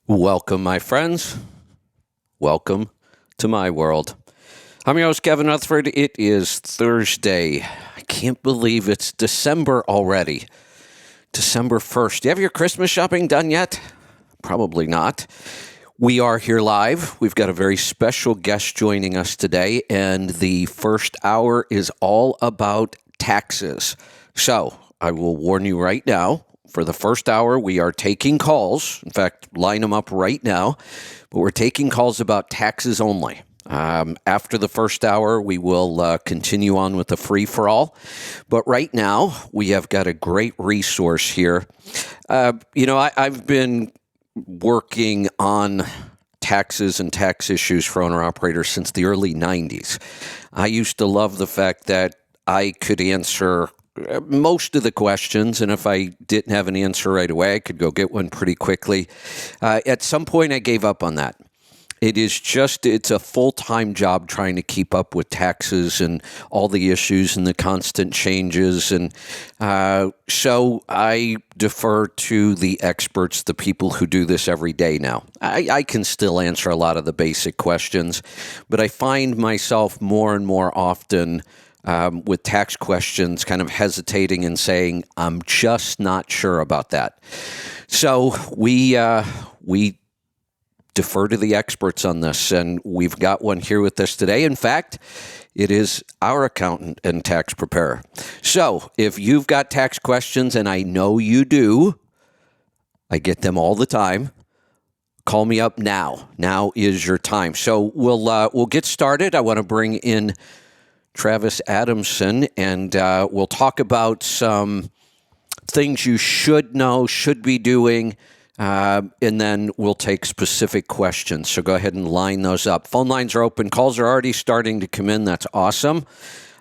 Welcome, my friends. Welcome to my world. I'm your host, Kevin Rutherford. It is Thursday. I can't believe it's December already. December 1st. Do you have your Christmas shopping done yet? Probably not. We are here live. We've got a very special guest joining us today, and the first hour is all about taxes. So I will warn you right now. For the first hour, we are taking calls. In fact, line them up right now. But we're taking calls about taxes only. After the first hour, we will continue on with the free-for-all. But right now, we have got a great resource here. I've been working on taxes and tax issues for owner-operators since the early 90s. I used to love the fact that I could answer most of the questions, and if I didn't have an answer right away, I could go get one pretty quickly. At some point, I gave up on that. It's a full-time job trying to keep up with taxes and all the issues and the constant changes. And so I defer to the experts, the people who do this every day now. I can still answer a lot of the basic questions, but I find myself more and more often with tax questions kind of hesitating and saying, I'm just not sure about that. So we defer to the experts on this, and we've got one here with us today. In fact, it is our accountant and tax preparer. So if you've got tax questions, and I know you do, I get them all the time, call me up now. Now is your time. So we'll get started. I want to bring in Travis Adamson, and we'll talk about some things you should know, should be doing, and then we'll take specific questions. So go ahead and line those up. Phone lines are open. Calls are already starting to come in. That's awesome.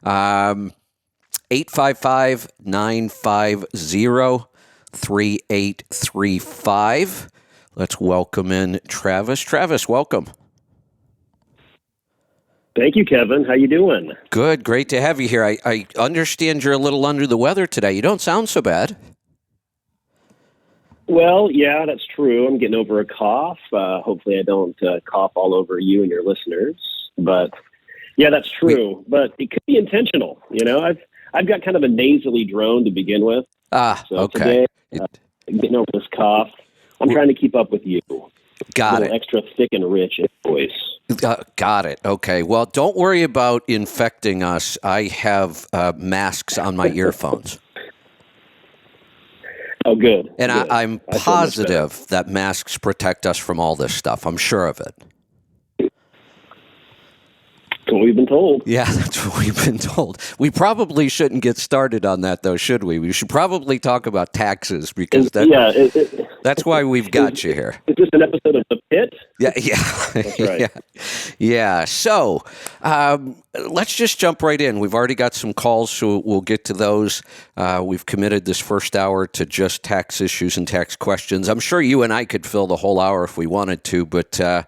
855-950-3835. Let's welcome in Travis. Travis, welcome. Thank you, Kevin. How you doing? Good. Great to have you here. I understand you're a little under the weather today. You don't sound so bad. Well, yeah, that's true. I'm getting over a cough. Hopefully I don't cough all over you and your listeners. But, yeah, that's true. But it could be intentional. You know, I've got kind of a nasally drone to begin with. So okay. Today, I'm getting over this cough. I'm trying to keep up with you. Got it. Extra thick and rich in voice. Got it. Okay. Well, don't worry about infecting us. I have masks on my earphones. Oh, good. And good. I'm positive that masks protect us from all this stuff. I'm sure of it. That's what we've been told. Yeah, that's what we've been told. We probably shouldn't get started on that, though, should we? We should probably talk about taxes because that's why we've got you here. Is this an episode of The Pit? Yeah. That's right. Yeah. So let's just jump right in. We've already got some calls, so we'll get to those. We've committed this first hour to just tax issues and tax questions. I'm sure you and I could fill the whole hour if we wanted to, but I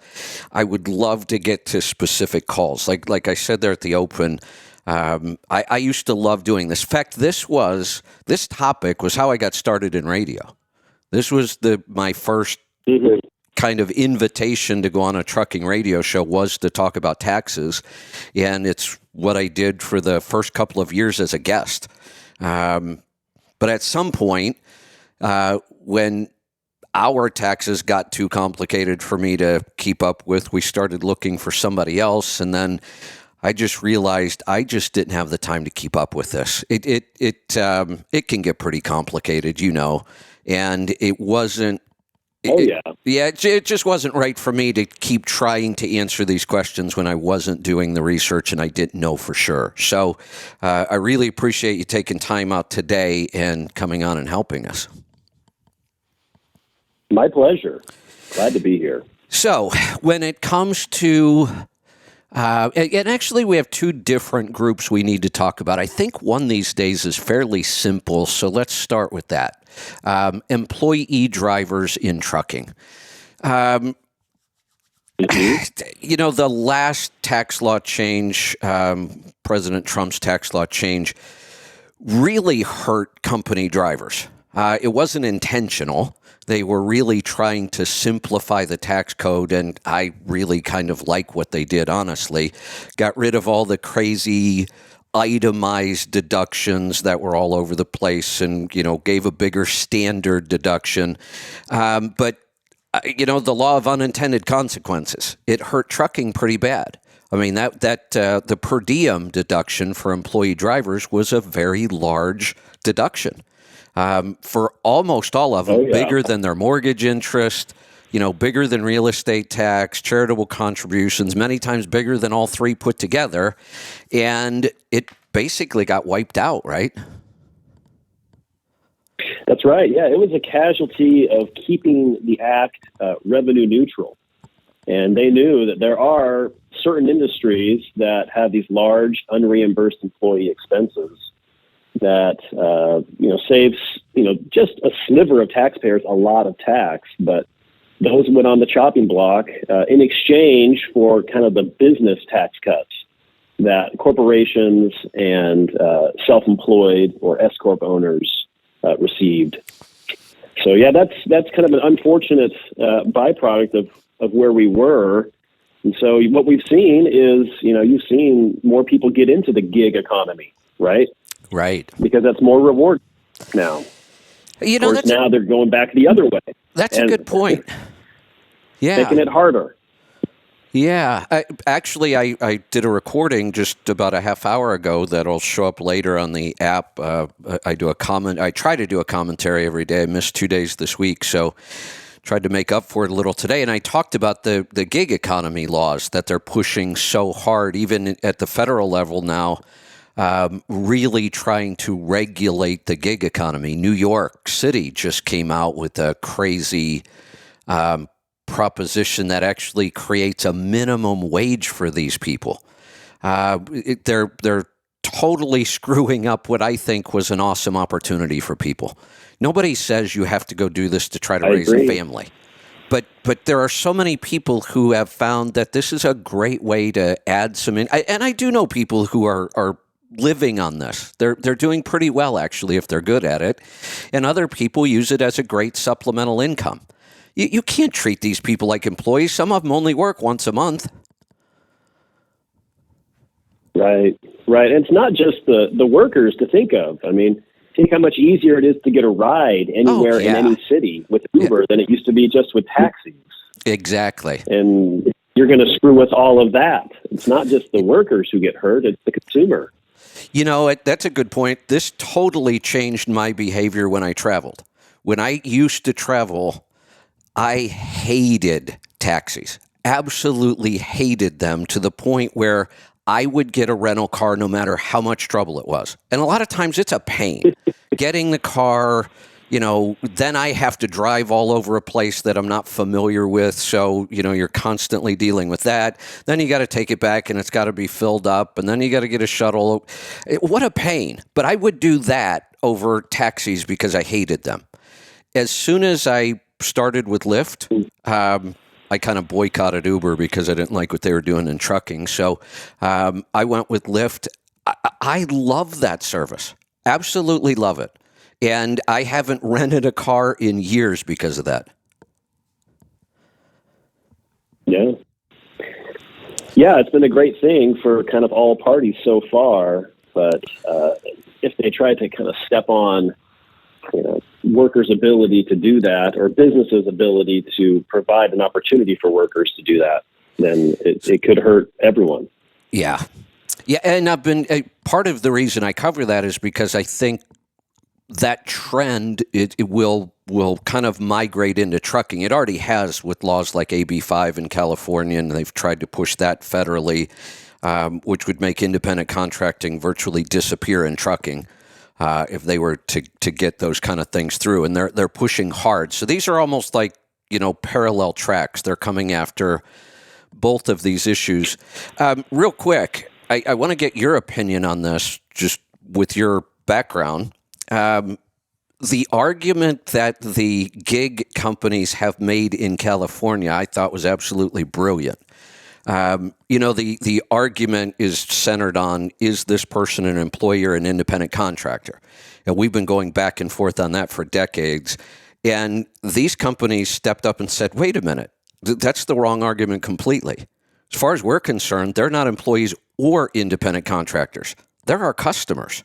would love to get to specific calls. Like I said there at the open, I used to love doing this. In fact, this topic was how I got started in radio. This was my first kind of invitation to go on a trucking radio show was to talk about taxes, and it's what I did for the first couple of years as a guest. But at some point, when our taxes got too complicated for me to keep up with, we started looking for somebody else, and then I just realized I just didn't have the time to keep up with this. It can get pretty complicated, and it wasn't. It just wasn't right for me to keep trying to answer these questions when I wasn't doing the research and I didn't know for sure. So I really appreciate you taking time out today and coming on and helping us. My pleasure. Glad to be here. So when it comes to and actually, we have two different groups we need to talk about. I think one these days is fairly simple, so let's start with that. Employee drivers in trucking. The last tax law change, President Trump's tax law change, really hurt company drivers. It wasn't intentional. They were really trying to simplify the tax code, and I really kind of like what they did, honestly. Got rid of all the crazy itemized deductions that were all over the place and, gave a bigger standard deduction. But the law of unintended consequences, it hurt trucking pretty bad. I mean, the per diem deduction for employee drivers was a very large deduction. For almost all of them, bigger than their mortgage interest, bigger than real estate tax, charitable contributions, many times bigger than all three put together. And it basically got wiped out, right? That's right. Yeah, it was a casualty of keeping the act revenue neutral. And they knew that there are certain industries that have these large unreimbursed employee expenses that, saves, just a sliver of taxpayers a lot of tax. But those went on the chopping block in exchange for kind of the business tax cuts that corporations and self-employed or S-corp owners received. So, yeah, that's kind of an unfortunate byproduct of where we were. And so what we've seen is, you've seen more people get into the gig economy, right? Right. Because that's more rewarding now. Now they're going back the other way. That's a good point. Yeah. Making it harder. Yeah. I did a recording just about a half hour ago that'll show up later on the app. I try to do a commentary every day. I missed 2 days this week, so tried to make up for it a little today. And I talked about the gig economy laws that they're pushing so hard, even at the federal level now, really trying to regulate the gig economy. New York City just came out with a crazy proposition that actually creates a minimum wage for these people. They're totally screwing up what I think was an awesome opportunity for people. Nobody says you have to go do this to try to raise a family. But there are so many people who have found that this is a great way to add some in. And I do know people who are living on this. They're doing pretty well, actually, if they're good at it. And other people use it as a great supplemental income. You can't treat these people like employees. Some of them only work once a month. Right. And it's not just the workers to think of. I mean, think how much easier it is to get a ride anywhere in any city with Uber than it used to be just with taxis. Exactly. And you're going to screw with all of that. It's not just the workers who get hurt, it's the consumer. That's a good point. This totally changed my behavior when I traveled. When I used to travel, I hated taxis. Absolutely hated them, to the point where I would get a rental car no matter how much trouble it was. And a lot of times it's a pain. Getting the car, then I have to drive all over a place that I'm not familiar with. So, you're constantly dealing with that. Then you got to take it back and it's got to be filled up. And then you got to get a shuttle. What a pain. But I would do that over taxis because I hated them. As soon as I started with Lyft, I kind of boycotted Uber because I didn't like what they were doing in trucking. So I went with Lyft. I love that service. Absolutely love it. And I haven't rented a car in years because of that. Yeah. Yeah, it's been a great thing for kind of all parties so far. But if they try to kind of step on workers' ability to do that, or businesses' ability to provide an opportunity for workers to do that, then it could hurt everyone. Yeah. And I've been part of the reason I cover that is because I think that trend it will kind of migrate into trucking. It already has with laws like AB5 in California, and they've tried to push that federally, which would make independent contracting virtually disappear in trucking. If they were to get those kind of things through, and they're pushing hard. So these are almost like, parallel tracks. They're coming after both of these issues. Real quick, I want to get your opinion on this, just with your background. The argument that the gig companies have made in California, I thought was absolutely brilliant. The argument is centered on, is this person an employee or an independent contractor? And we've been going back and forth on that for decades. And these companies stepped up and said, wait a minute, that's the wrong argument completely. As far as we're concerned, they're not employees or independent contractors. They're our customers.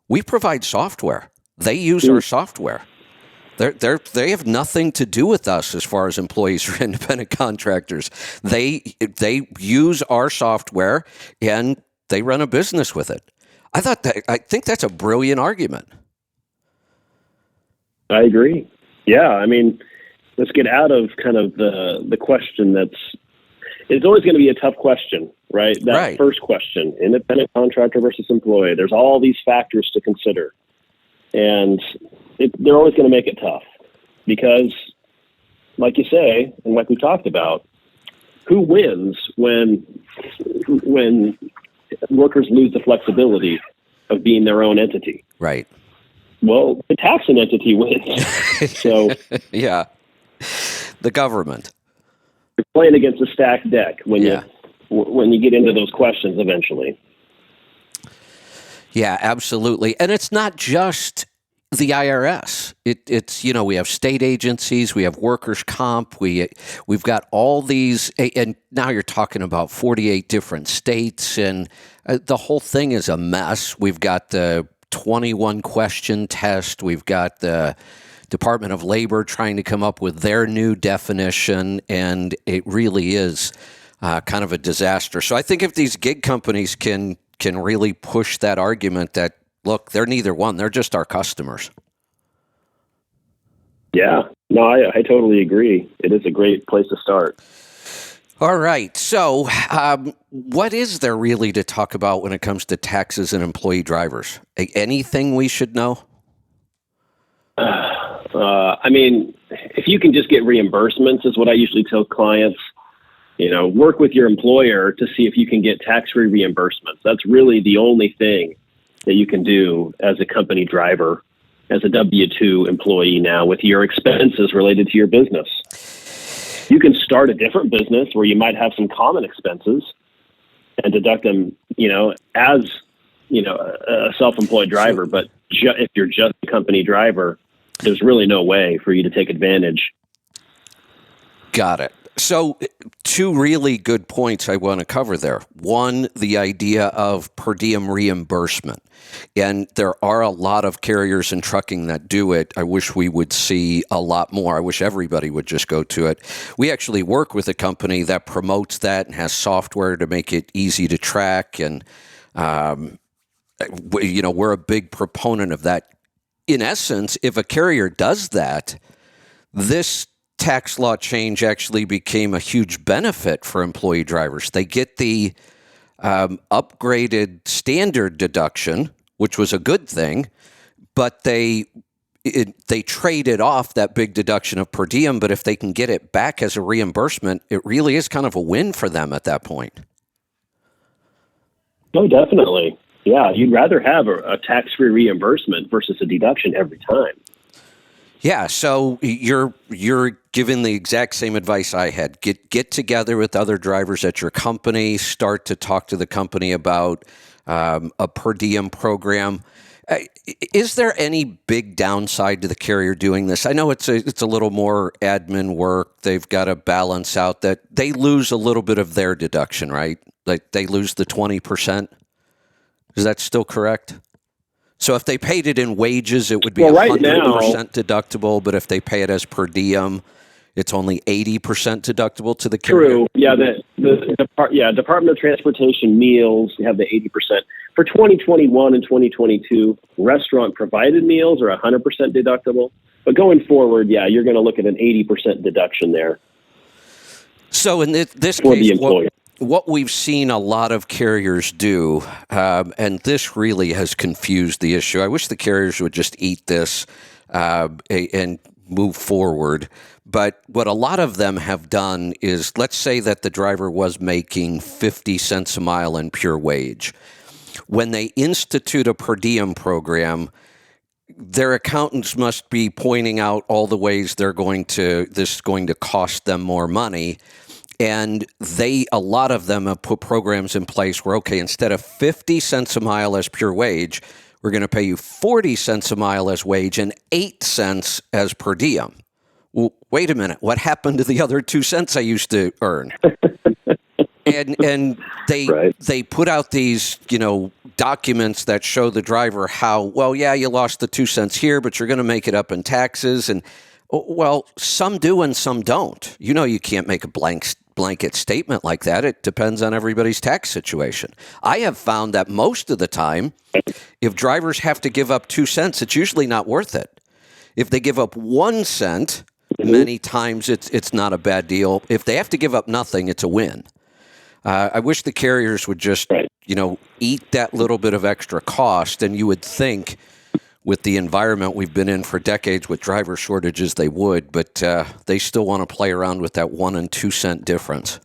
We provide software. They use our software. They have nothing to do with us as far as employees or independent contractors. They use our software and they run a business with it. I think that's a brilliant argument. I agree. Yeah, I mean, let's get out of kind of the question it's always going to be a tough question, right? That Right. first question, independent contractor versus employee. There's all these factors to consider. And they're always going to make it tough because, like you say, and like we talked about, who wins when workers lose the flexibility of being their own entity? Right. Well, the taxing entity wins. So yeah, the government. you're playing against a stacked deck when you get into those questions eventually. Yeah, absolutely. And it's not just the IRS. It's we have state agencies, we have workers' comp, we've got all these, and now you're talking about 48 different states, and the whole thing is a mess. We've got the 21 question test. We've got the Department of Labor trying to come up with their new definition, and it really is kind of a disaster. So I think if these gig companies can really push that argument that, look, they're neither one, they're just our customers. Yeah, no, I totally agree. It is a great place to start. All right. So what is there really to talk about when it comes to taxes and employee drivers? Anything we should know? I mean, if you can just get reimbursements is what I usually tell clients. Work with your employer to see if you can get tax-free reimbursements. That's really the only thing that you can do as a company driver, as a W-2 employee now with your expenses related to your business. You can start a different business where you might have some common expenses and deduct them, as, a self-employed driver. But if you're just a company driver, there's really no way for you to take advantage. Got it. So two really good points I want to cover there. One, the idea of per diem reimbursement. And there are a lot of carriers in trucking that do it. I wish we would see a lot more. I wish everybody would just go to it. We actually work with a company that promotes that and has software to make it easy to track. And, we're a big proponent of that. In essence, if a carrier does that, this tax law change actually became a huge benefit for employee drivers. They get the upgraded standard deduction, which was a good thing, but they traded off that big deduction of per diem. But if they can get it back as a reimbursement, it really is kind of a win for them at that point. Oh, definitely. Yeah, you'd rather have a tax-free reimbursement versus a deduction every time. Yeah, so you're giving the exact same advice I had. Get together with other drivers at your company. Start to talk to the company about a per diem program. Is there any big downside to the carrier doing this? I know it's a little more admin work. They've got to balance out that they lose a little bit of their deduction, right? Like they lose the 20%. Is that still correct? So if they paid it in wages, it would be 100% deductible. But if they pay it as per diem, it's only 80% deductible to the carrier. True. Yeah. Department of Transportation meals, you have the 80%. For 2021 and 2022, restaurant provided meals are 100% deductible. But going forward, you're going to look at an 80% deduction there. So in this for case, the employer. What we've seen a lot of carriers do, and this really has confused the issue. I wish the carriers would just eat this and move forward. But what a lot of them have done is, let's say that the driver was making 50 cents a mile in pure wage. When they institute a per diem program, their accountants must be pointing out all the ways this is going to cost them more money. And a lot of them have put programs in place where, okay, instead of 50 cents a mile as pure wage, We're going to pay you 40 cents a mile as wage and 8 cents as per diem. Well, wait a minute. What happened to the other 2 cents I used to earn? And they put out these, documents that show the driver how, well, yeah, you lost the 2 cents here, but you're going to make it up in taxes. And, well, some do and some don't. You can't make a blanket statement like that. It depends on everybody's tax situation. I have found that most of the time, if drivers have to give up 2 cents, it's usually not worth it. If they give up 1 cent, many times it's not a bad deal. If they have to give up nothing, it's a win. I wish the carriers would just, eat that little bit of extra cost, and you would think with the environment we've been in for decades with driver shortages, they would, but they still want to play around with that 1 and 2 cent difference.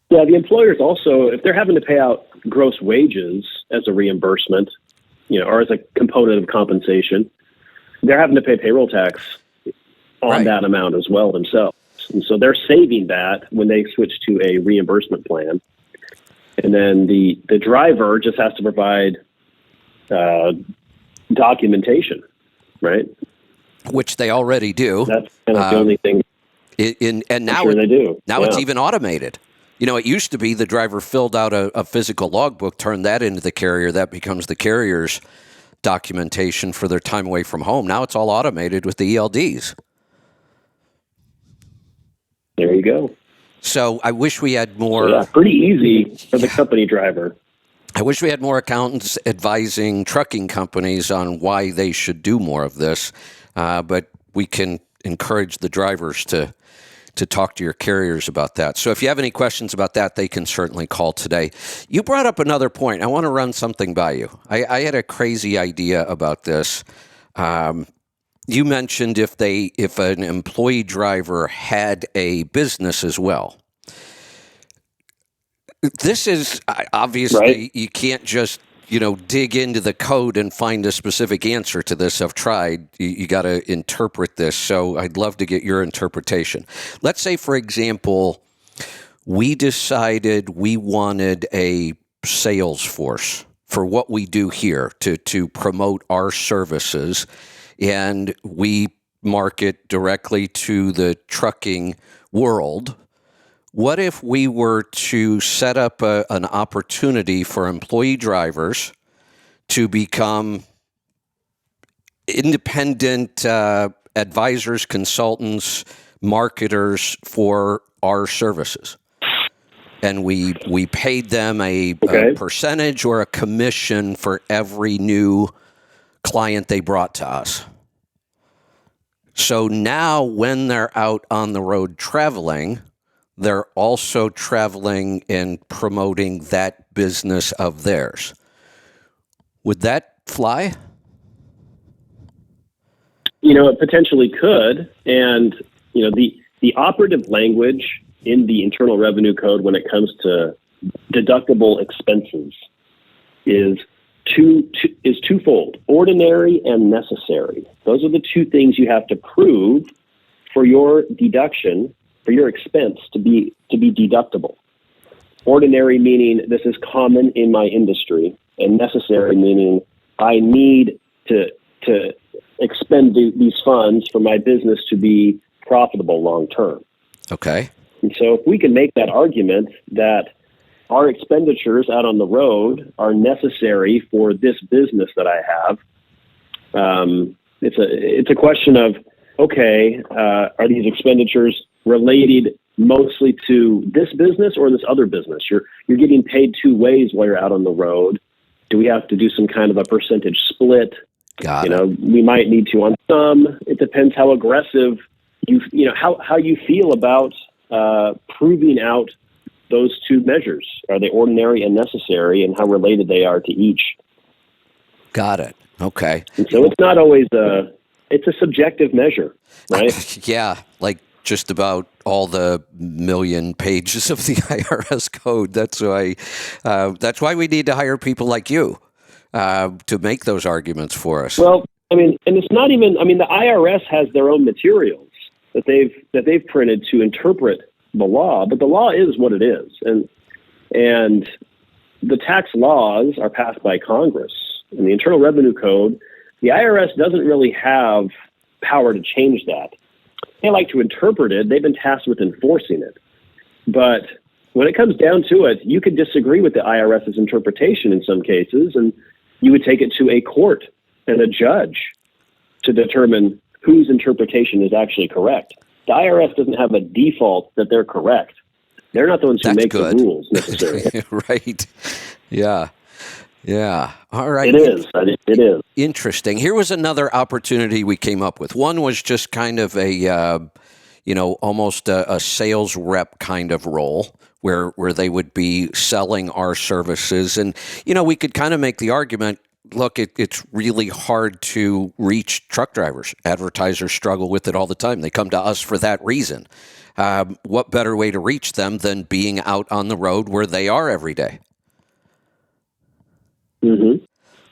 Yeah, the employers also, if they're having to pay out gross wages as a reimbursement, or as a component of compensation, they're having to pay payroll tax on that amount as well themselves. And so they're saving that when they switch to a reimbursement plan. And then the driver just has to provide documentation, right? Which they already do. That's kind of the only thing. And now they do. Now it's even automated. It used to be the driver filled out a physical logbook, turned that into the carrier. That becomes the carrier's documentation for their time away from home. Now it's all automated with the ELDs. There you go. So I wish we had more. So, pretty easy for the company driver. I wish we had more accountants advising trucking companies on why they should do more of this. But we can encourage the drivers to talk to your carriers about that. So if you have any questions about that, they can certainly call today. You brought up another point. I want to run something by you. I had a crazy idea about this. You mentioned if an employee driver had a business as well. This is obviously you can't just dig into the code and find a specific answer to this. I've tried. You got to interpret this. So I'd love to get your interpretation. Let's say, for example, we decided we wanted a sales force for what we do here to promote our services, and we market directly to the trucking world. What if we were to set up an opportunity for employee drivers to become independent advisors, consultants, marketers for our services? And we paid them a percentage or a commission for every new client they brought to us. So now when they're out on the road traveling, they're also traveling and promoting that business of theirs. Would that fly? It potentially could. And, the operative language in the Internal Revenue Code when it comes to deductible expenses is twofold: ordinary and necessary. Those are the two things you have to prove for your deduction, for your expense to be deductible. Ordinary meaning this is common in my industry, and necessary meaning I need to expend these funds for my business to be profitable long term. Okay. And so if we can make that argument that our expenditures out on the road are necessary for this business that I have, it's a question of, are these expenditures related mostly to this business or this other business? You're getting paid two ways while you're out on the road. Do we have to do some kind of a percentage split? Got it. We might need to on some. It depends how aggressive how you feel about proving out those two measures. Are they ordinary and necessary, and how related they are to each? Got it. Okay. And so it's not always it's a subjective measure, right? Yeah, like just about all the million pages of the IRS code. That's why we need to hire people like you to make those arguments for us. Well, and it's not even. The IRS has their own materials that they've printed to interpret the law, but the law is what it is, and the tax laws are passed by Congress. In the Internal Revenue Code, the IRS doesn't really have power to change that. They like to interpret it. They've been tasked with enforcing it. But when it comes down to it, you could disagree with the IRS's interpretation in some cases, and you would take it to a court and a judge to determine whose interpretation is actually correct. The IRS doesn't have a default that they're correct. They're not the ones who make the rules necessarily. Right. Yeah. Yeah. All right. It is. Interesting. Here was another opportunity we came up with. One was just kind of a, almost a sales rep kind of role where they would be selling our services. And, we could kind of make the argument, look, it's really hard to reach truck drivers. Advertisers struggle with it all the time. They come to us for that reason. What better way to reach them than being out on the road where they are every day? Mm-hmm.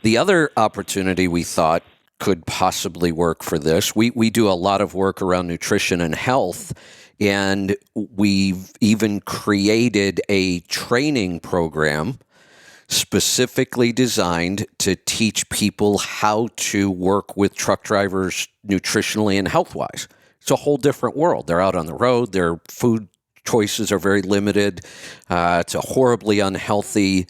The other opportunity we thought could possibly work for this, we do a lot of work around nutrition and health, and we've even created a training program specifically designed to teach people how to work with truck drivers nutritionally and health-wise. It's a whole different world. They're out on the road. Their food choices are very limited. It's a horribly unhealthy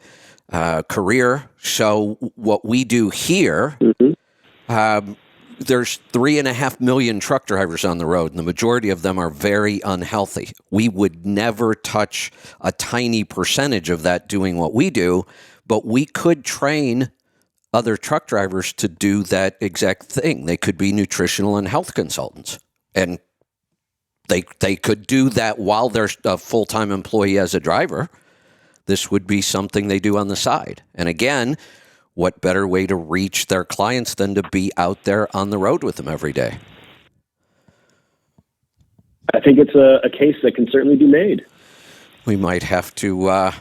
career. So what we do here, there's 3.5 million truck drivers on the road, and the majority of them are very unhealthy. We would never touch a tiny percentage of that doing what we do, but we could train other truck drivers to do that exact thing. They could be nutritional and health consultants, and they could do that while they're a full-time employee as a driver. This would be something they do on the side. And again, what better way to reach their clients than to be out there on the road with them every day? I think it's a case that can certainly be made. We might have to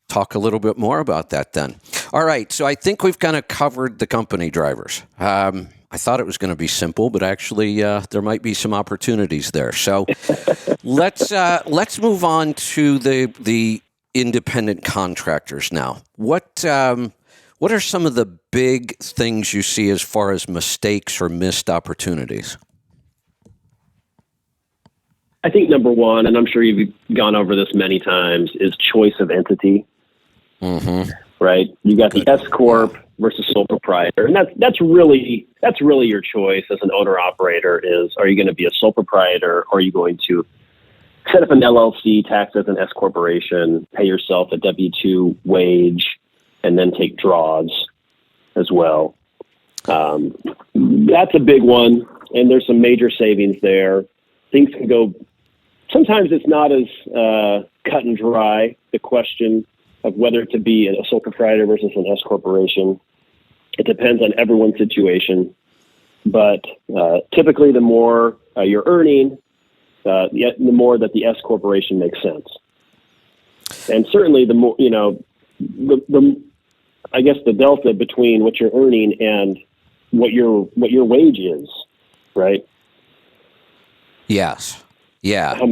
talk a little bit more about that then. All right, so I think we've kind of covered the company drivers. I thought it was going to be simple, but actually there might be some opportunities there. So let's move on to the independent contractors now. What are some of the big things you see as far as mistakes or missed opportunities? I think number one, and I'm sure you've gone over this many times, is choice of entity. Mm-hmm. Right? You got the S corp versus sole proprietor, and that's really your choice as an owner operator. Is, are you going to be a sole proprietor, or are you going to set up an LLC, tax as an S corporation, pay yourself a W-2 wage, and then take draws as well? That's a big one, and there's some major savings there. Things can go. Sometimes it's not as cut and dry, the question of whether to be a sole proprietor versus an S corporation. It depends on everyone's situation. But typically, the more you're earning, the more that the S corporation makes sense. And certainly, the more, I guess the delta between what you're earning and what your wage is, right? Yes. Yeah. How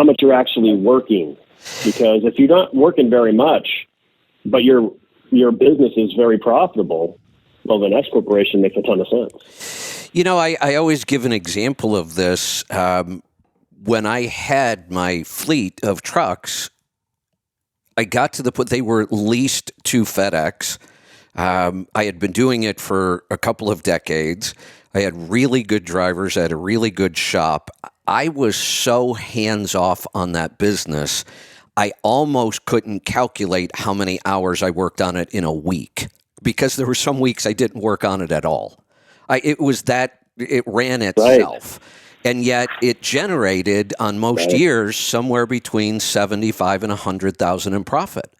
much you're actually working. Because if you're not working very much, but your business is very profitable, well, then S corporation makes a ton of sense. I always give an example of this. When I had my fleet of trucks, I got to the point they were leased to FedEx. I had been doing it for a couple of decades. I had really good drivers. I had a really good shop. I was so hands-off on that business, I almost couldn't calculate how many hours I worked on it in a week, because there were some weeks I didn't work on it at all. It ran itself. Right. And yet it generated on most years somewhere between 75 and 100,000 in profit.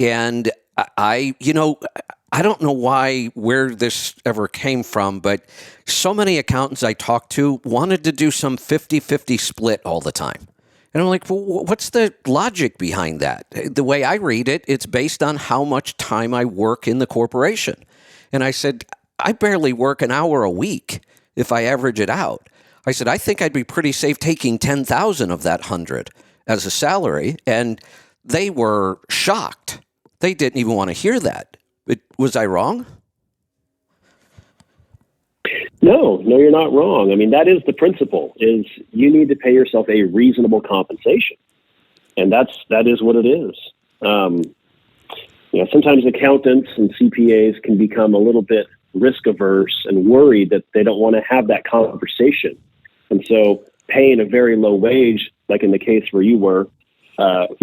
And I don't know where this ever came from, but so many accountants I talked to wanted to do some 50-50 split all the time. And I'm like, well, what's the logic behind that? The way I read it, it's based on how much time I work in the corporation. And I said, I barely work an hour a week if I average it out. I said, I think I'd be pretty safe taking 10,000 of that 100 as a salary. And they were shocked. They didn't even want to hear that. Was I wrong? No, you're not wrong. I mean, that is the principle, is you need to pay yourself a reasonable compensation. And that is what it is. Sometimes accountants and CPAs can become a little bit risk averse and worried that they don't want to have that conversation. And so paying a very low wage, like in the case where you were,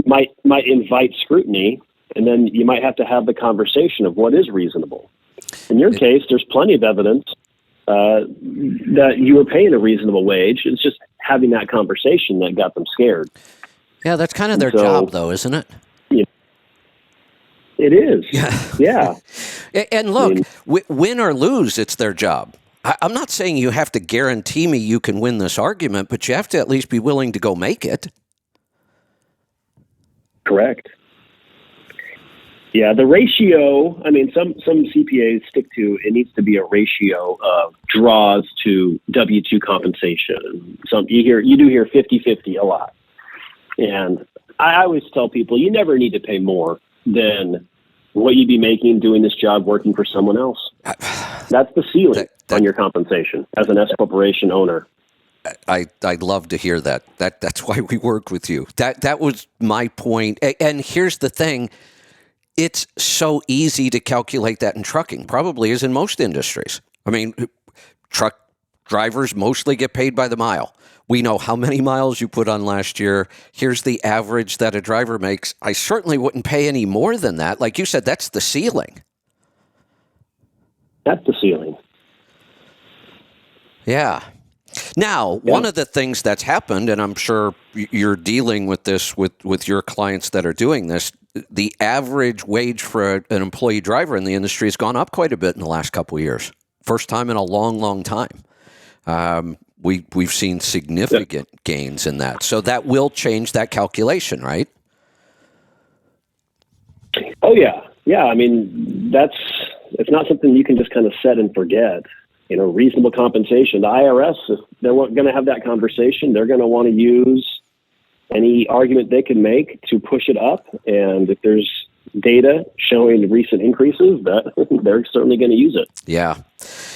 might invite scrutiny, and then you might have to have the conversation of what is reasonable. In your case, there's plenty of evidence that you were paying a reasonable wage. It's just having that conversation that got them scared. Yeah, that's kind of their job, though, isn't it? Yeah, it is. Yeah. And look, win or lose, it's their job. I'm not saying you have to guarantee me you can win this argument, but you have to at least be willing to go make it. Correct. Yeah, the ratio, I mean, some CPAs stick to, it needs to be a ratio of draws to W-2 compensation. You do hear 50-50 a lot. And I always tell people, you never need to pay more than what you'd be making doing this job working for someone else. That's the ceiling on your compensation as an S corporation owner. I'd love to hear that. That's why we worked with you. That was my point. And here's the thing. It's so easy to calculate that in trucking, probably is in most industries. I mean, truck drivers mostly get paid by the mile. We know how many miles you put on last year. Here's the average that a driver makes. I certainly wouldn't pay any more than that. Like you said, that's the ceiling. That's the ceiling. Yeah. Now, one of the things that's happened, and I'm sure you're dealing with this with your clients that are doing this, the average wage for an employee driver in the industry has gone up quite a bit in the last couple of years. First time in a long, long time. We've seen significant gains in that. So that will change that calculation, right? Oh, yeah. Yeah, I mean, it's not something you can just kind of set and forget. Reasonable compensation. The IRS, if they're going to have that conversation, they're going to want to use any argument they can make to push it up. And if there's data showing recent increases, they're certainly going to use it. Yeah.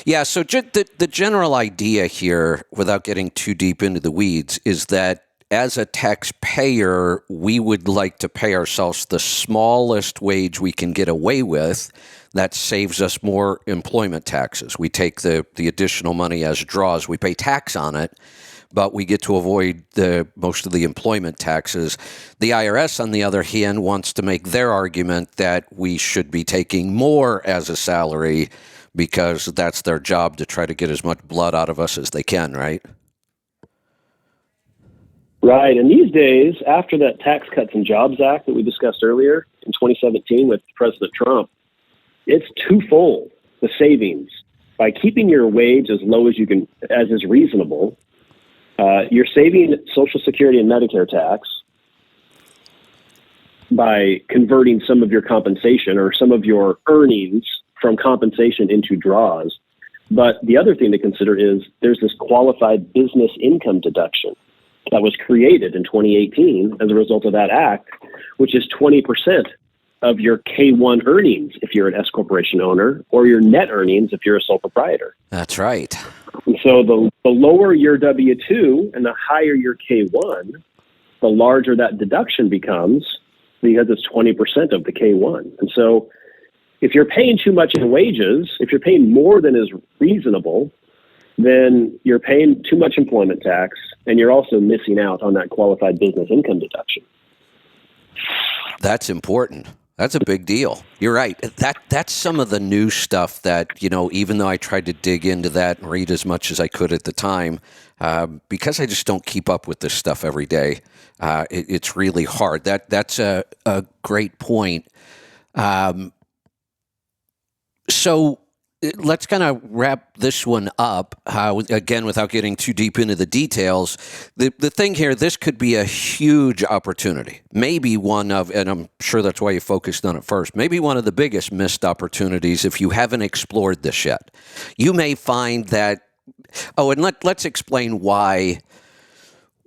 Yeah. So the general idea here, without getting too deep into the weeds, is that as a taxpayer, we would like to pay ourselves the smallest wage we can get away with. That saves us more employment taxes. We take the additional money as draws. We pay tax on it, but we get to avoid most of the employment taxes. The IRS, on the other hand, wants to make their argument that we should be taking more as a salary because that's their job to try to get as much blood out of us as they can, right? Right. And these days, after that Tax Cuts and Jobs Act that we discussed earlier in 2017 with President Trump, it's twofold, the savings. By keeping your wage as low as you can, as is reasonable, you're saving Social Security and Medicare tax by converting some of your compensation or some of your earnings from compensation into draws. But the other thing to consider is there's this qualified business income deduction that was created in 2018 as a result of that act, which is 20% of your K-1 earnings if you're an S corporation owner, or your net earnings if you're a sole proprietor. That's right. And so the lower your W-2 and the higher your K-1, the larger that deduction becomes because it's 20% of the K-1. And so if you're paying too much in wages, if you're paying more than is reasonable, then you're paying too much employment tax, and you're also missing out on that qualified business income deduction. That's important. That's a big deal. You're right. That's some of the new stuff that, even though I tried to dig into that and read as much as I could at the time, because I just don't keep up with this stuff every day, it's really hard. That's a great point. So let's kind of wrap this one up, again, without getting too deep into the details. The thing here, this could be a huge opportunity. Maybe one of, and I'm sure that's why you focused on it first, maybe one of the biggest missed opportunities if you haven't explored this yet. You may find that, and let's explain why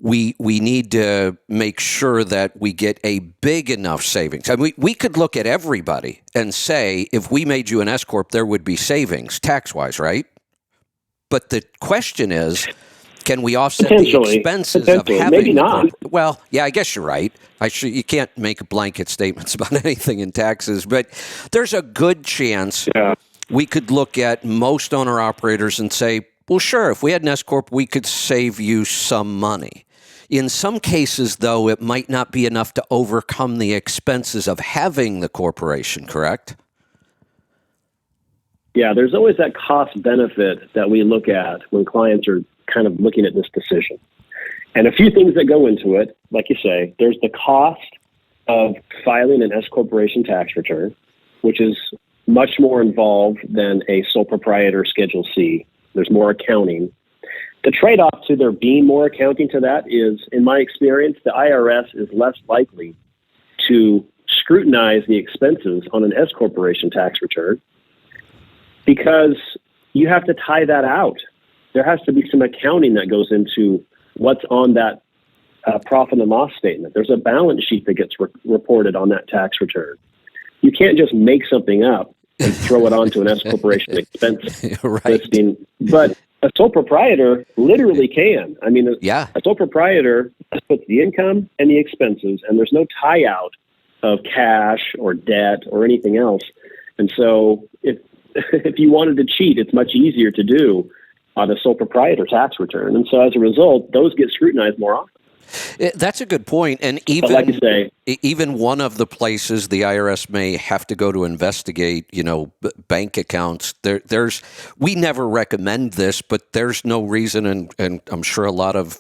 we need to make sure that we get a big enough savings. I mean, we could look at everybody and say, if we made you an S corp, there would be savings tax-wise, right? But the question is, can we offset the expenses of having? Maybe not. Well, yeah, I guess you're right. You can't make blanket statements about anything in taxes, but there's a good chance we could look at most owner-operators and say, well, sure, if we had an S corp, we could save you some money. In some cases, though, it might not be enough to overcome the expenses of having the corporation, correct? Yeah, there's always that cost benefit that we look at when clients are kind of looking at this decision. And a few things that go into it, like you say, there's the cost of filing an S corporation tax return, which is much more involved than a sole proprietor Schedule C. There's more accounting. The trade-off to there being more accounting to that is, in my experience, the IRS is less likely to scrutinize the expenses on an S corporation tax return because you have to tie that out. There has to be some accounting that goes into what's on that profit and loss statement. There's a balance sheet that gets reported on that tax return. You can't just make something up and throw it onto an S corporation expense listing. But a sole proprietor literally can. I mean, a sole proprietor puts the income and the expenses, and there's no tie out of cash or debt or anything else. And so if you wanted to cheat, it's much easier to do on a sole proprietor tax return. And so as a result, those get scrutinized more often. That's a good point. And even, like you say, even one of the places the IRS may have to go to investigate, bank accounts, we never recommend this, but there's no reason, and I'm sure a lot of,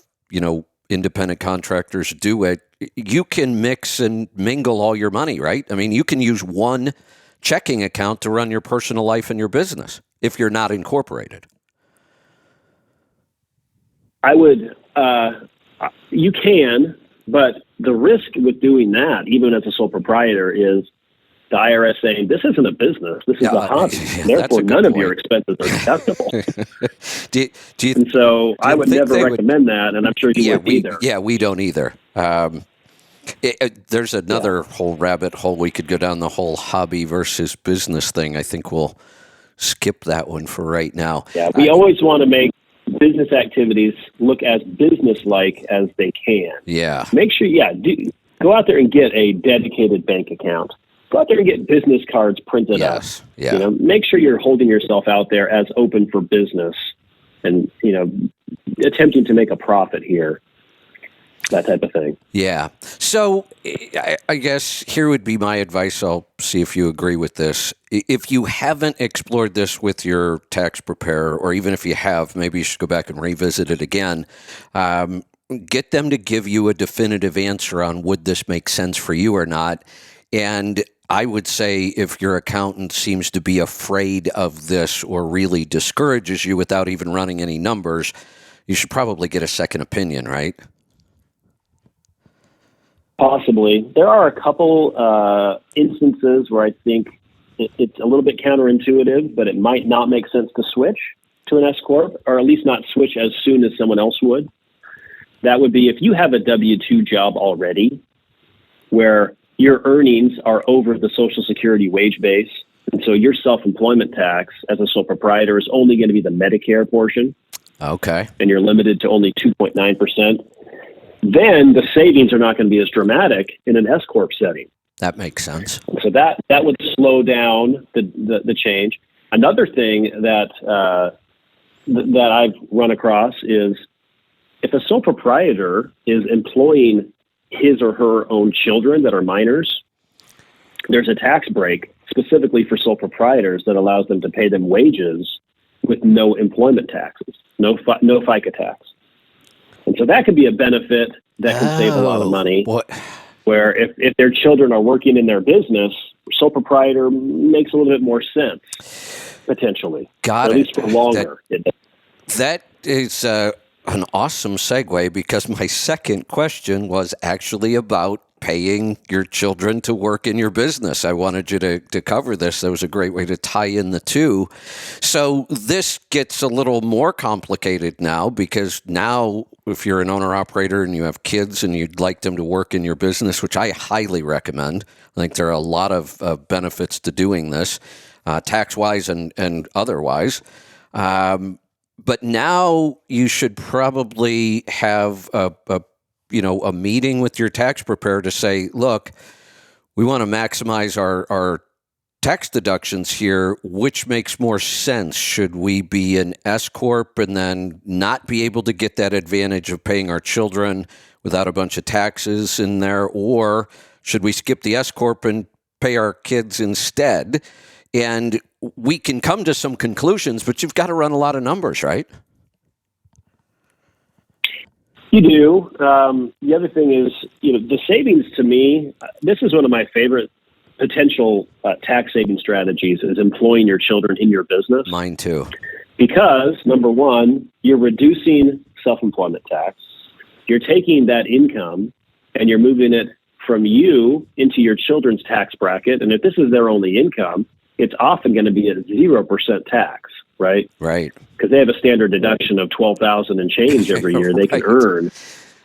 independent contractors do it. You can mix and mingle all your money, right? I mean, you can use one checking account to run your personal life and your business if you're not incorporated. I would, you can, but the risk with doing that, even as a sole proprietor, is the IRS saying, this isn't a business, this is a hobby. Therefore, none of your expenses are deductible. And so I would never recommend that, and I'm sure you wouldn't either. Yeah, we don't either. There's another whole rabbit hole. We could go down the whole hobby versus business thing. I think we'll skip that one for right now. Yeah, we always want to make business activities look as business-like as they can. Yeah. Make sure, go out there and get a dedicated bank account. Go out there and get business cards printed up. Yeah. Make sure you're holding yourself out there as open for business and, attempting to make a profit here. That type of thing. Yeah. So I guess here would be my advice. I'll see if you agree with this. If you haven't explored this with your tax preparer, or even if you have, maybe you should go back and revisit it again. Get them to give you a definitive answer on would this make sense for you or not. And I would say if your accountant seems to be afraid of this or really discourages you without even running any numbers, you should probably get a second opinion, right? Possibly. There are a couple instances where I think it's a little bit counterintuitive, but it might not make sense to switch to an S corp, or at least not switch as soon as someone else would. That would be if you have a W-2 job already, where your earnings are over the Social Security wage base, and so your self-employment tax as a sole proprietor is only going to be the Medicare portion. Okay. And you're limited to only 2.9%. Then the savings are not going to be as dramatic in an S corp setting. That makes sense. So that would slow down the change. Another thing that I've run across is if a sole proprietor is employing his or her own children that are minors, there's a tax break specifically for sole proprietors that allows them to pay them wages with no employment taxes, no FICA tax. And so that could be a benefit that can save a lot of money. Where if their children are working in their business, sole proprietor makes a little bit more sense, potentially. Got it. At least for longer. That is an awesome segue, because my second question was actually about paying your children to work in your business. I wanted you to cover this. That was a great way to tie in the two. So this gets a little more complicated now, because now if you're an owner-operator and you have kids and you'd like them to work in your business, which I highly recommend, I think there are a lot of benefits to doing this, tax-wise and otherwise. But now you should probably have a meeting with your tax preparer to say, look, we want to maximize our tax deductions here. Which makes more sense? Should we be an S Corp and then not be able to get that advantage of paying our children without a bunch of taxes in there? Or should we skip the S Corp and pay our kids instead? And we can come to some conclusions, but you've got to run a lot of numbers, right? You do. The other thing is, the savings to me, this is one of my favorite potential tax saving strategies, is employing your children in your business. Mine too. Because, number one, you're reducing self-employment tax. You're taking that income and you're moving it from you into your children's tax bracket. And if this is their only income, it's often going to be at 0% tax, right? Right. Because they have a standard deduction of $12,000 and change every year they can earn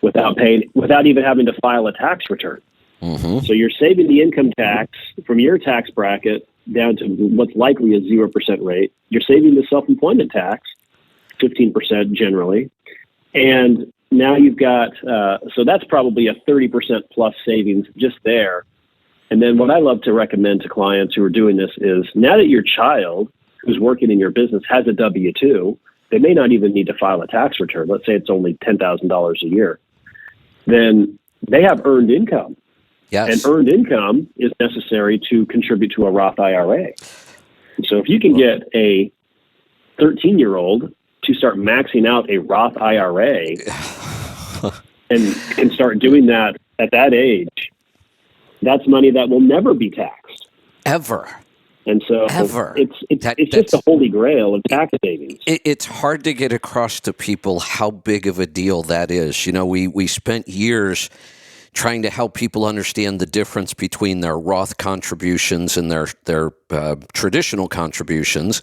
without even having to file a tax return. Mm-hmm. So you're saving the income tax from your tax bracket down to what's likely a 0% rate. You're saving the self-employment tax, 15% generally. And now you've got, so that's probably a 30% plus savings just there. And then what I love to recommend to clients who are doing this is, now that your child who's working in your business has a W-2, they may not even need to file a tax return. Let's say it's only $10,000 a year. Then they have earned income. Yes. And earned income is necessary to contribute to a Roth IRA. So if you can get a 13-year-old to start maxing out a Roth IRA and can start doing that at that age, that's money that will never be taxed. Ever. And so it's just the holy grail of tax savings. It's hard to get across to people how big of a deal that is. We spent years trying to help people understand the difference between their Roth contributions and their traditional contributions.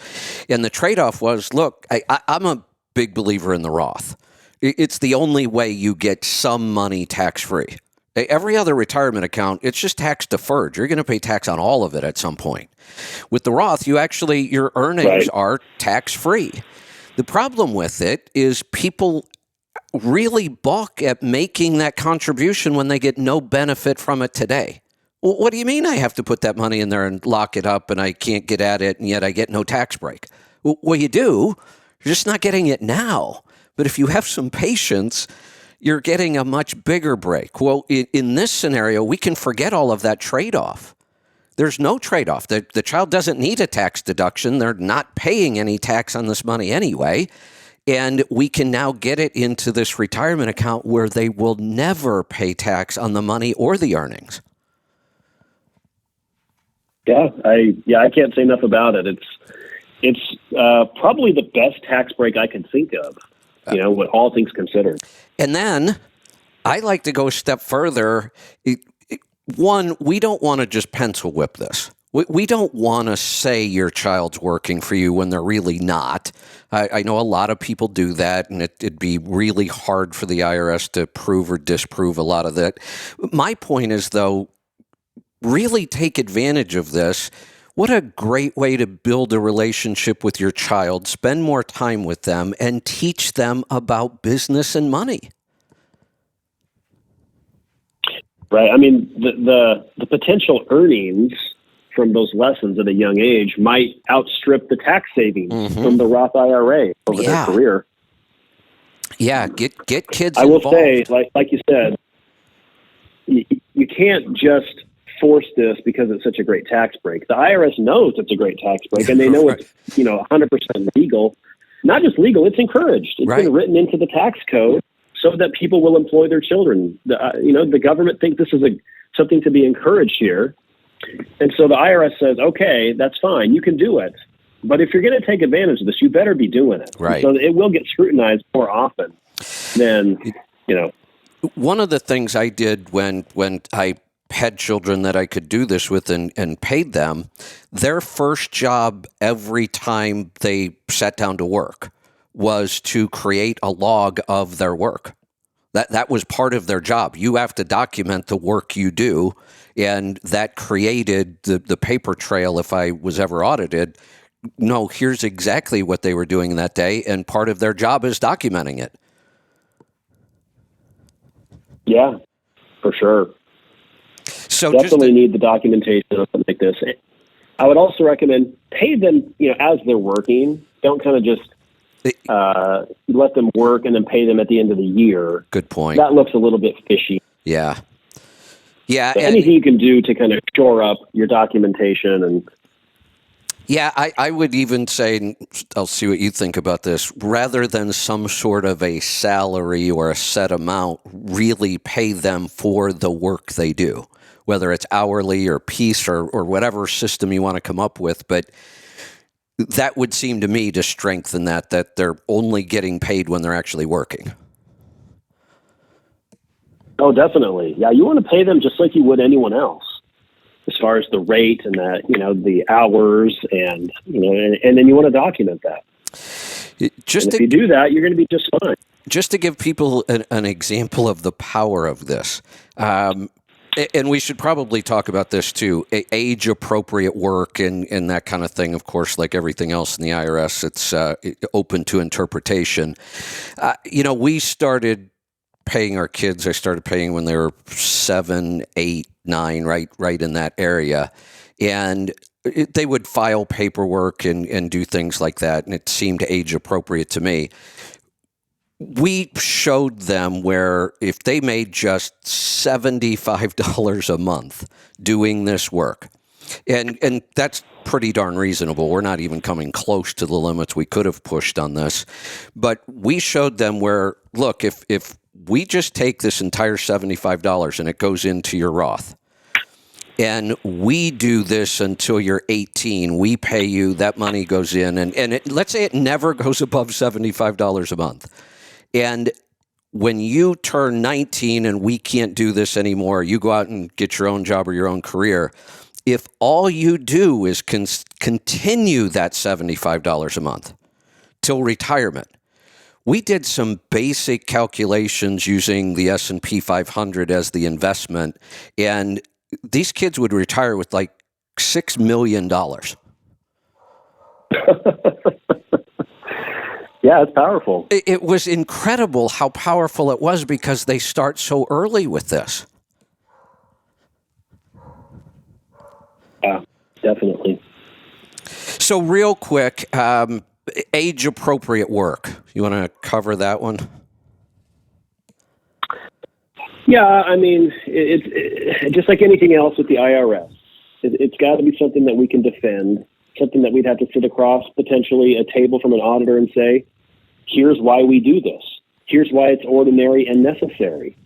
And the trade-off was, look, I'm a big believer in the Roth. It's the only way you get some money tax-free. Every other retirement account, it's just tax deferred. You're going to pay tax on all of it at some point. With the Roth, your earnings are tax-free. The problem with it is people really balk at making that contribution when they get no benefit from it today. Well, what do you mean I have to put that money in there and lock it up and I can't get at it and yet I get no tax break? Well, you do. You're just not getting it now. But if you have some patience, you're getting a much bigger break. Well, in this scenario, we can forget all of that trade-off. There's no trade-off. The child doesn't need a tax deduction. They're not paying any tax on this money anyway. And we can now get it into this retirement account where they will never pay tax on the money or the earnings. Yeah, I can't say enough about it. It's probably the best tax break I can think of, with all things considered. And then I like to go a step further. One, we don't want to just pencil whip this. We don't want to say your child's working for you when they're really not. I know a lot of people do that, and it'd be really hard for the IRS to prove or disprove a lot of that. My point is, though, really take advantage of this. What a great way to build a relationship with your child, spend more time with them, and teach them about business and money. Right. I mean, the potential earnings from those lessons at a young age might outstrip the tax savings from the Roth IRA over their career. Yeah, get kids I will involved. say, like you said, you can't just force this because it's such a great tax break. The IRS knows it's a great tax break, and they know it's 100% legal. Not just legal; it's encouraged. It's been written into the tax code so that people will employ their children. The government thinks this is something to be encouraged here. And so the IRS says, okay, that's fine. You can do it. But if you're going to take advantage of this, you better be doing it. Right. So it will get scrutinized more often than, One of the things I did when I had children that I could do this with and paid them, their first job every time they sat down to work was to create a log of their work. That was part of their job. You have to document the work you do, and that created the paper trail if I was ever audited. No, here's exactly what they were doing that day, and part of their job is documenting it. Yeah, for sure. So definitely need the documentation of something like this. I would also recommend pay them, as they're working. Don't kind of just let them work and then pay them at the end of the year. Good point. That looks a little bit fishy. Yeah. Yeah. So anything you can do to kind of shore up your documentation and. Yeah, I would even say, and I'll see what you think about this, rather than some sort of a salary or a set amount, really pay them for the work they do, whether it's hourly or piece or whatever system you want to come up with. But that would seem to me to strengthen that they're only getting paid when they're actually working. Oh, definitely. Yeah, you want to pay them just like you would anyone else, as far as the rate and that, the hours and then you want to document that. If you do that, you're going to be just fine. Just to give people an example of the power of this, and we should probably talk about this too, age-appropriate work and that kind of thing. Of course, like everything else in the IRS, it's open to interpretation. We started paying our kids. I started paying when they were 7, 8, 9, right in that area, and they would file paperwork and do things like that, and it seemed age-appropriate to me. We showed them where if they made just $75 a month doing this work, and that's pretty darn reasonable. We're not even coming close to the limits we could have pushed on this. But we showed them where, look, if we just take this entire $75 and it goes into your Roth, and we do this until you're 18, we pay you, that money goes in, and let's say it never goes above $75 a month. And when you turn 19 and we can't do this anymore, you go out and get your own job or your own career. If all you do is continue that $75 a month till retirement, we did some basic calculations using the S&P 500 as the investment, and these kids would retire with like $6 million. Yeah, it's powerful. It was incredible how powerful it was because they start so early with this. Yeah, definitely. So real quick, age-appropriate work. You want to cover that one? Yeah, I mean, it's just like anything else with the IRS. It's got to be something that we can defend, something that we'd have to sit across potentially a table from an auditor and say, here's why we do this. Here's why it's ordinary and necessary.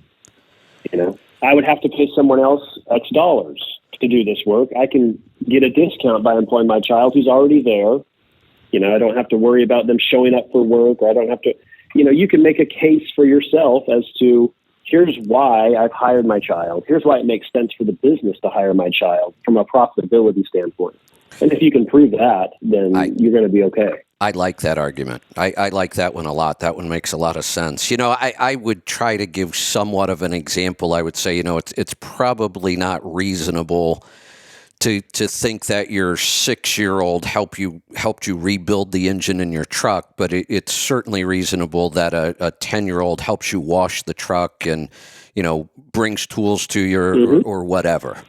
I would have to pay someone else X dollars to do this work. I can get a discount by employing my child who's already there. I don't have to worry about them showing up for work, or I don't have to, you can make a case for yourself as to, here's why I've hired my child. Here's why it makes sense for the business to hire my child from a profitability standpoint. And if you can prove that, then you're going to be okay. I like that argument. I like that one a lot. That one makes a lot of sense. I would try to give somewhat of an example. I would say, it's probably not reasonable to think that your 6-year-old helped you rebuild the engine in your truck, but it's certainly reasonable that a 10-year-old helps you wash the truck and, brings tools to your or whatever.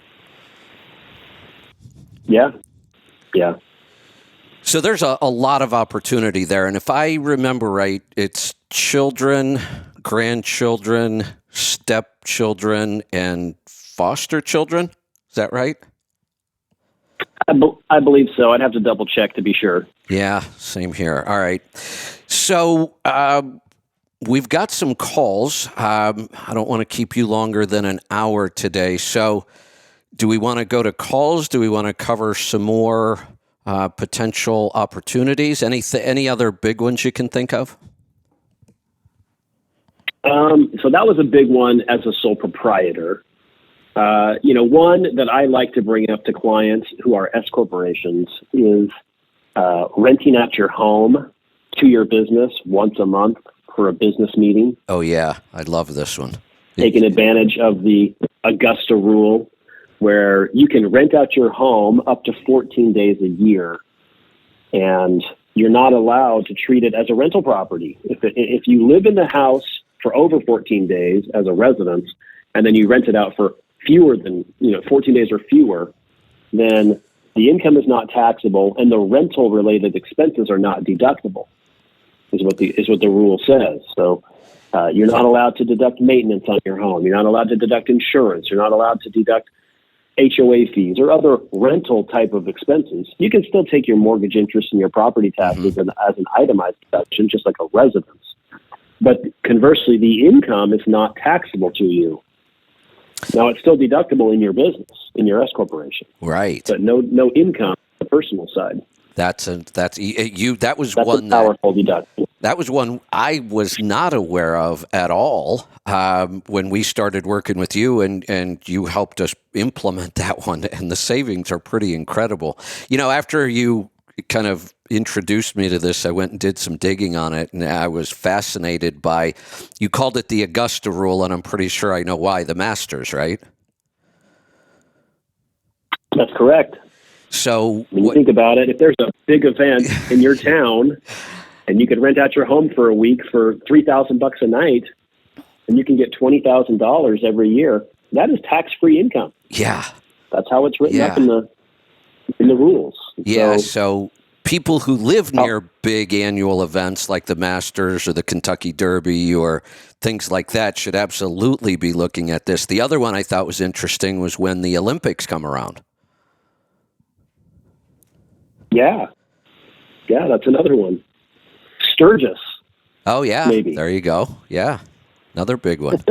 Yeah. Yeah. So there's a lot of opportunity there. And if I remember right, it's children, grandchildren, stepchildren, and foster children. Is that right? I believe so. I'd have to double check to be sure. Yeah, same here. All right. So we've got some calls. I don't want to keep you longer than an hour today. So do we want to go to calls? Do we want to cover some more potential opportunities? Any other big ones you can think of? So that was a big one as a sole proprietor. One that I like to bring up to clients who are S corporations is renting out your home to your business once a month for a business meeting. Oh, yeah. I love this one. Taking advantage of the Augusta rule, where you can rent out your home up to 14 days a year, and you're not allowed to treat it as a rental property. If you live in the house for over 14 days as a residence, and then you rent it out for fewer than 14 days or fewer, then the income is not taxable, and the rental related expenses are not deductible. Is what the rule says. So you're not allowed to deduct maintenance on your home. You're not allowed to deduct insurance. You're not allowed to deduct HOA fees or other rental type of expenses. You can still take your mortgage interest and your property taxes as an itemized deduction, just like a residence. But conversely, the income is not taxable to you. Now, it's still deductible in your business, in your S corporation. Right. But no income on the personal side. That was That's one a powerful deduction. That was one I was not aware of at all when we started working with you, and you helped us implement that one. And the savings are pretty incredible. After you kind of introduced me to this, I went and did some digging on it, and I was fascinated by, you called it the Augusta rule, and I'm pretty sure I know why, the Masters, right? That's correct. So when you think about it, if there's a big event in your town and you could rent out your home for a week for $3,000 a night, and you can get $20,000 every year, that is tax-free income. Yeah. That's how it's written up in the rules. Yeah. So people who live near big annual events like the Masters or the Kentucky Derby or things like that should absolutely be looking at this. The other one I thought was interesting was when the Olympics come around. Yeah, that's another one. Sturgis. Oh, yeah. Maybe. There you go. Yeah. Another big one.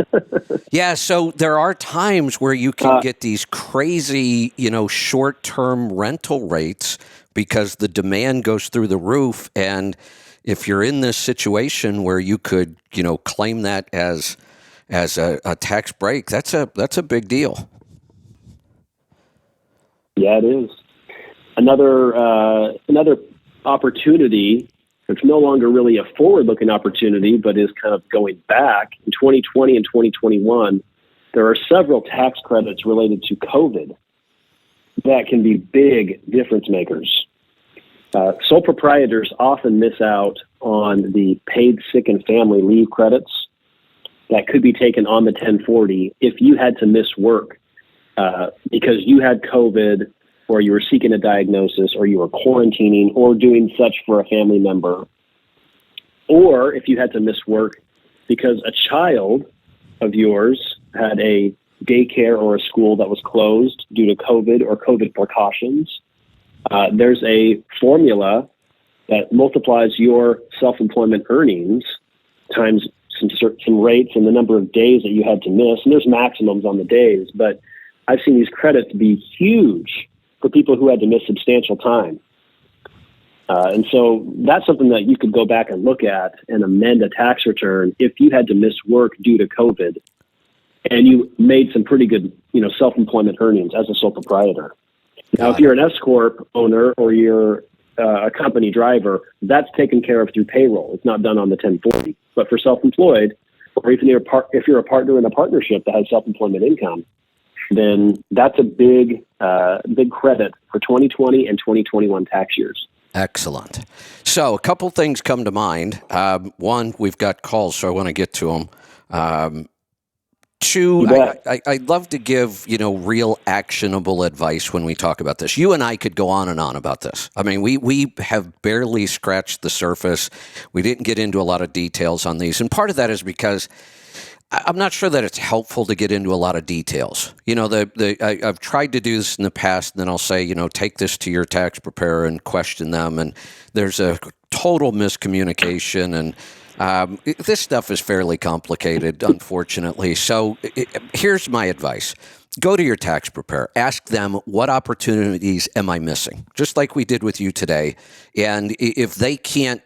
Yeah. So there are times where you can get these crazy, short-term rental rates because the demand goes through the roof. And if you're in this situation where you could, claim that as a tax break, that's a big deal. Yeah, it is. Another opportunity, it's no longer really a forward-looking opportunity, but is kind of going back. In 2020 and 2021, there are several tax credits related to COVID that can be big difference makers. Sole proprietors often miss out on the paid sick and family leave credits that could be taken on the 1040 if you had to miss work because you had COVID, or you were seeking a diagnosis, or you were quarantining, or doing such for a family member, or if you had to miss work because a child of yours had a daycare or a school that was closed due to COVID or COVID precautions. There's a formula that multiplies your self-employment earnings times some rates and the number of days that you had to miss. And there's maximums on the days, but I've seen these credits be huge for people who had to miss substantial time. And so that's something that you could go back and look at and amend a tax return if you had to miss work due to COVID and you made some pretty good, self-employment earnings as a sole proprietor. Now, if you're an S-Corp owner or you're a company driver, that's taken care of through payroll. It's not done on the 1040. But for self-employed, or even if you're a partner in a partnership that has self-employment income, then that's a big credit for 2020 and 2021 tax years. Excellent. So a couple things come to mind. One, we've got calls, so I want to get to them. Two, I'd love to give, real actionable advice when we talk about this. You and I could go on and on about this. I mean, we have barely scratched the surface. We didn't get into a lot of details on these. And part of that is because I'm not sure that it's helpful to get into a lot of details. I've tried to do this in the past, and then I'll say, take this to your tax preparer and question them. And there's a total miscommunication, and this stuff is fairly complicated, unfortunately. So here's my advice. Go to your tax preparer. Ask them, what opportunities am I missing? Just like we did with you today. And if they can't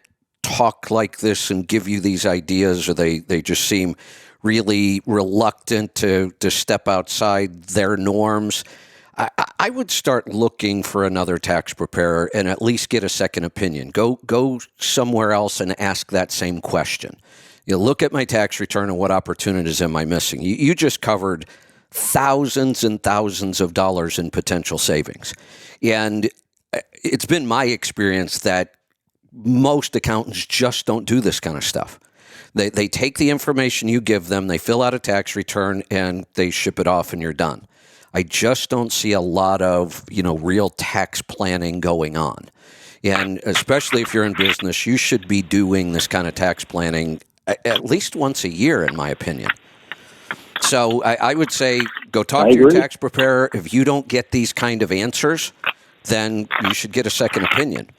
talk like this and give you these ideas, or they just seem really reluctant to step outside their norms, I would start looking for another tax preparer and at least get a second opinion. Go somewhere else and ask that same question. Look at my tax return and what opportunities am I missing? You just covered thousands and thousands of dollars in potential savings. And it's been my experience that most accountants just don't do this kind of stuff. They take the information you give them, they fill out a tax return, and they ship it off, and you're done. I just don't see a lot of, real tax planning going on. And especially if you're in business, you should be doing this kind of tax planning at least once a year, in my opinion. So I would say go talk to your tax preparer. If you don't get these kind of answers, then you should get a second opinion.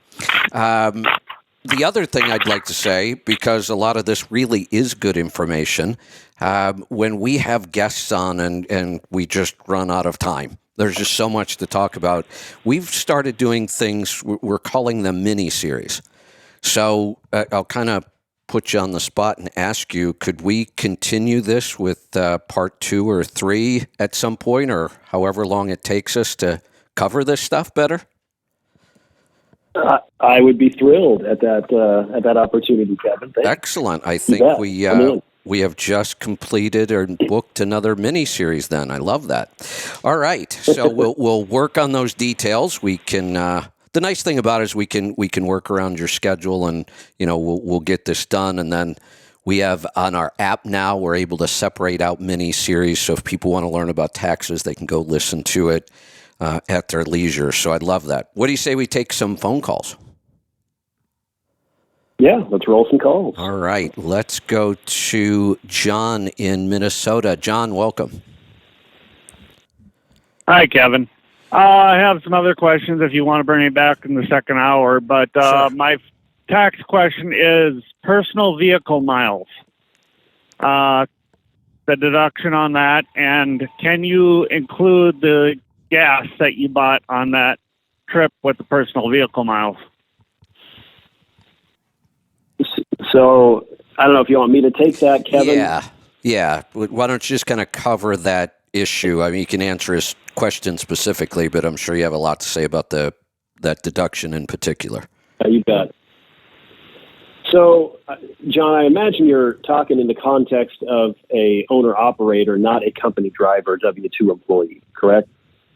The other thing I'd like to say, because a lot of this really is good information, when we have guests on and we just run out of time, there's just so much to talk about. We've started doing things, we're calling them mini-series. So I'll kind of put you on the spot and ask you, could we continue this with part 2 or 3 at some point, or however long it takes us to cover this stuff better? I would be thrilled at that opportunity, Kevin. Thanks. Excellent. I think we have just completed or booked another mini series. Then I love that. All right, so we'll work on those details. We can. The nice thing about it is we can work around your schedule, and we'll get this done. And then we have on our app now, we're able to separate out mini series. So if people want to learn about taxes, they can go listen to it at their leisure. So I'd love that. What do you say we take some phone calls? Yeah, let's roll some calls. All right, let's go to John in Minnesota. John, welcome. Hi, Kevin. I have some other questions if you want to bring me back in the second hour, but Sure. My tax question is personal vehicle miles. The deduction on that, and can you include the gas that you bought on that trip with the personal vehicle miles? So I don't know if you want me to take that, Kevin. Yeah. Why don't you just kind of cover that issue? I mean, you can answer his question specifically, but I'm sure you have a lot to say about that deduction in particular. You bet. So, John, I imagine you're talking in the context of a owner-operator, not a company driver, W-2 employee, correct?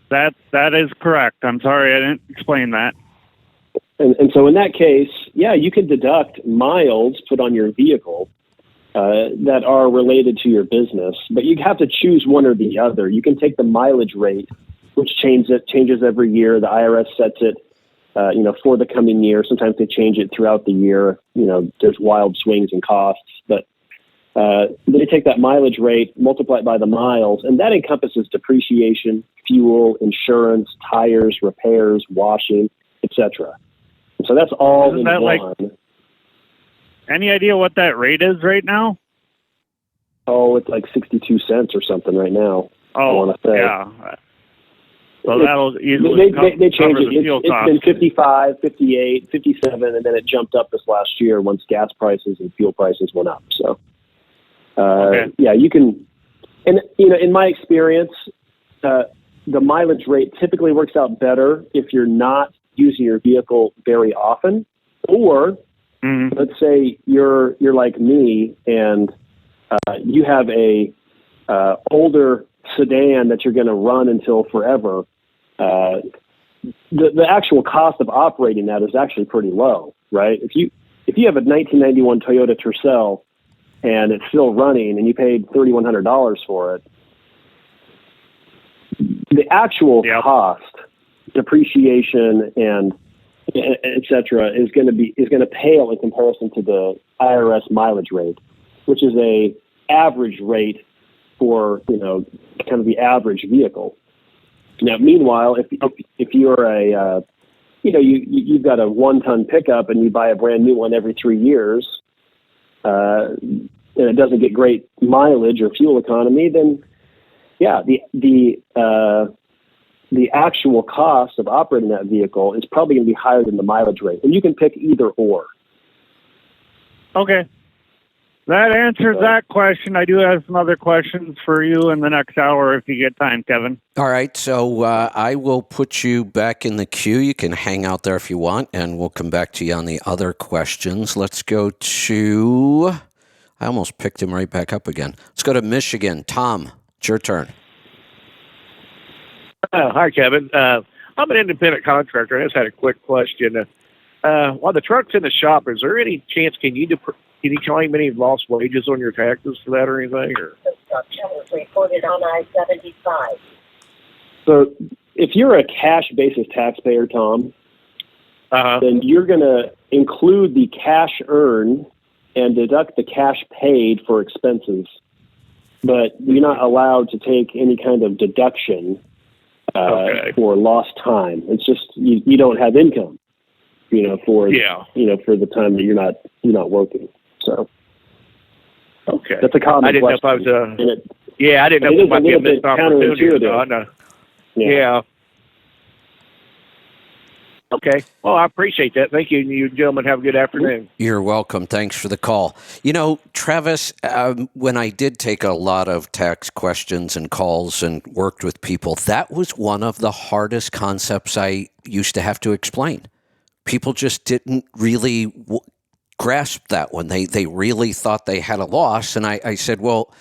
That is correct. I'm sorry I didn't explain that. And so in that case, yeah, you can deduct miles put on your vehicle that are related to your business, but you have to choose one or the other. You can take the mileage rate, which changes every year. The IRS sets it, for the coming year. Sometimes they change it throughout the year. There's wild swings in costs, but they take that mileage rate, multiply it by the miles, and that encompasses depreciation, fuel, insurance, tires, repairs, washing, etc. So that's all in one. Any idea what that rate is right now? Oh, it's like 62 cents or something right now. Oh, I want to say. Yeah. So that'll easily they change it. It's been 55, 58, 57, and then it jumped up this last year once gas prices and fuel prices went up. So, yeah, you can, and in my experience, the mileage rate typically works out better if you're not using your vehicle very often, or let's say you're like me and you have a older sedan that you're going to run until forever. The actual cost of operating that is actually pretty low, right? If you have a 1991 Toyota Tercel and it's still running and you paid $3,100 for it, the actual cost, depreciation, and et cetera, is going to pale in comparison to the IRS mileage rate, which is a average rate for kind of the average vehicle. Now, meanwhile, if you're a you've got a 1-ton pickup and you buy a brand new one every 3 years, and it doesn't get great mileage or fuel economy, then the actual cost of operating that vehicle is probably going to be higher than the mileage rate. And you can pick either or. Okay. That answers that question. I do have some other questions for you in the next hour if you get time, Kevin. All right, so I will put you back in the queue. You can hang out there if you want, and we'll come back to you on the other questions. Let's go to... I almost picked him right back up again. Let's go to Michigan. Tom, it's your turn. Hi, Kevin. I'm an independent contractor. I just had a quick question. While the truck's in the shop, is there any chance can you claim any lost wages on your taxes for that or anything? Or? Construction was reported on I-75. So if you're a cash basis taxpayer, Tom, then you're going to include the cash earned and deduct the cash paid for expenses, but you're not allowed to take any kind of deduction for lost time. It's just you don't have income, for the time that you're not working. So that's a common I didn't question. know if I was I didn't know if it might be a missed opportunity or not. Yeah. Okay. Well, I appreciate that. Thank you. You gentlemen have a good afternoon. You're welcome. Thanks for the call. Travis, when I did take a lot of tax questions and calls and worked with people, that was one of the hardest concepts I used to have to explain. People just didn't really grasp that one. They really thought they had a loss. And I said, well,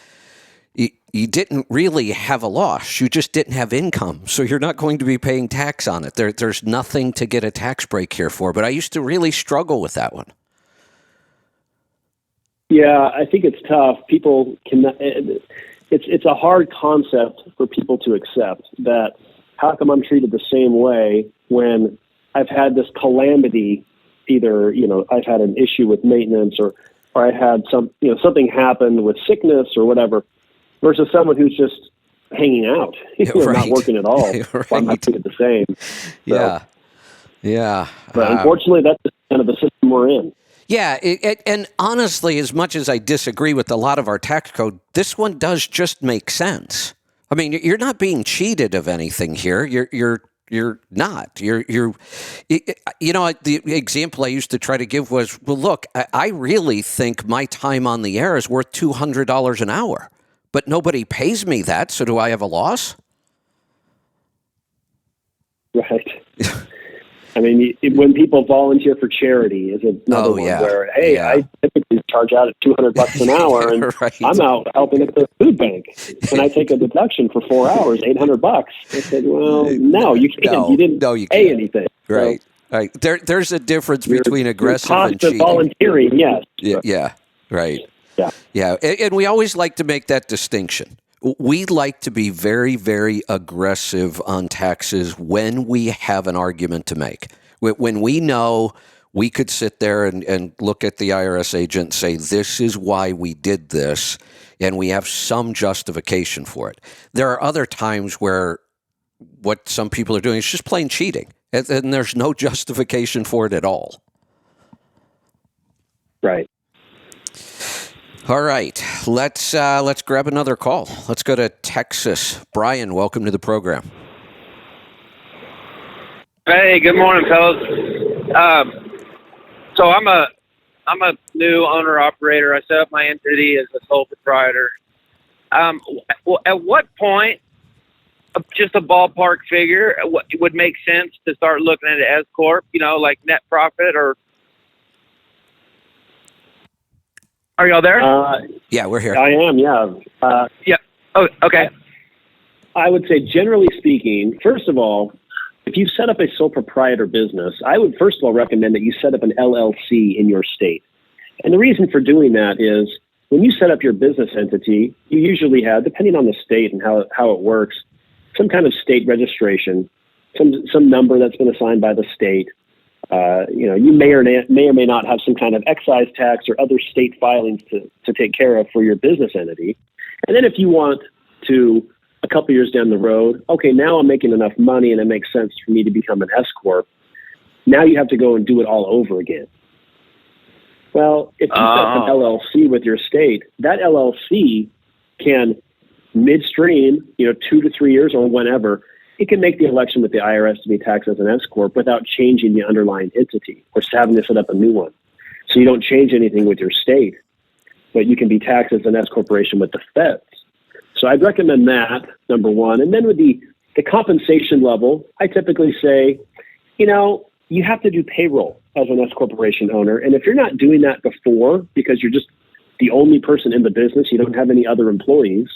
you didn't really have a loss. You just didn't have income. So you're not going to be paying tax on it. There's nothing to get a tax break here for. But I used to really struggle with that one. Yeah, I think it's tough. People can. It's a hard concept for people to accept that. How come I'm treated the same way when I've had this calamity? Either I've had an issue with maintenance, or I had something happened with sickness or whatever, versus someone who's just hanging out, not working at all. Right. Why am I treated the same? So, yeah. But unfortunately, that's kind of the system we're in. Yeah, and honestly, as much as I disagree with a lot of our tax code, this one does just make sense. I mean, you're not being cheated of anything here. You're not. The example I used to try to give was, well, look, I really think my time on the air is worth $200 an hour, but nobody pays me that. So do I have a loss? Right. I mean, when people volunteer for charity is another one where, hey, I typically charge out at $200 an hour, and right. I'm out helping at the food bank, and I take a deduction for 4 hours, $800. I said, well, no, you can't. No, you didn't pay anything. Right. So, right. There's a difference between aggressive and cheating. Volunteering, yes. Yeah. Right. Yeah. And we always like to make that distinction. We like to be very, very aggressive on taxes when we have an argument to make. When we know we could sit there and look at the IRS agent and say, this is why we did this, and we have some justification for it. There are other times where what some people are doing is just plain cheating, and there's no justification for it at all. Right. All right, let's grab another call. Let's go to Texas. Brian, welcome to the program. Hey, good morning, fellas. So I'm a new owner operator. I set up my entity as a sole proprietor. At what point, just a ballpark figure, would make sense to start looking at it as corp? Like net profit or. Are y'all there? Yeah, we're here. I am, yeah. Yeah. Oh, okay. I would say, generally speaking, first of all, if you set up a sole proprietor business, I would first of all recommend that you set up an LLC in your state. And the reason for doing that is when you set up your business entity, you usually have, depending on the state and how it works, some kind of state registration, some number that's been assigned by the state. You may or may not have some kind of excise tax or other state filings to take care of for your business entity. And then if you want to, a couple years down the road, okay, now I'm making enough money and it makes sense for me to become an S Corp. Now you have to go and do it all over again. Well, if you set up an LLC with your state, that LLC can midstream, 2 to 3 years or whenever, it can make the election with the IRS to be taxed as an S Corp without changing the underlying entity or having to set up a new one. So you don't change anything with your state, but you can be taxed as an S corporation with the feds. So I'd recommend that, number one. And then with the compensation level, I typically say, you have to do payroll as an S corporation owner. And if you're not doing that before, because you're just the only person in the business, you don't have any other employees,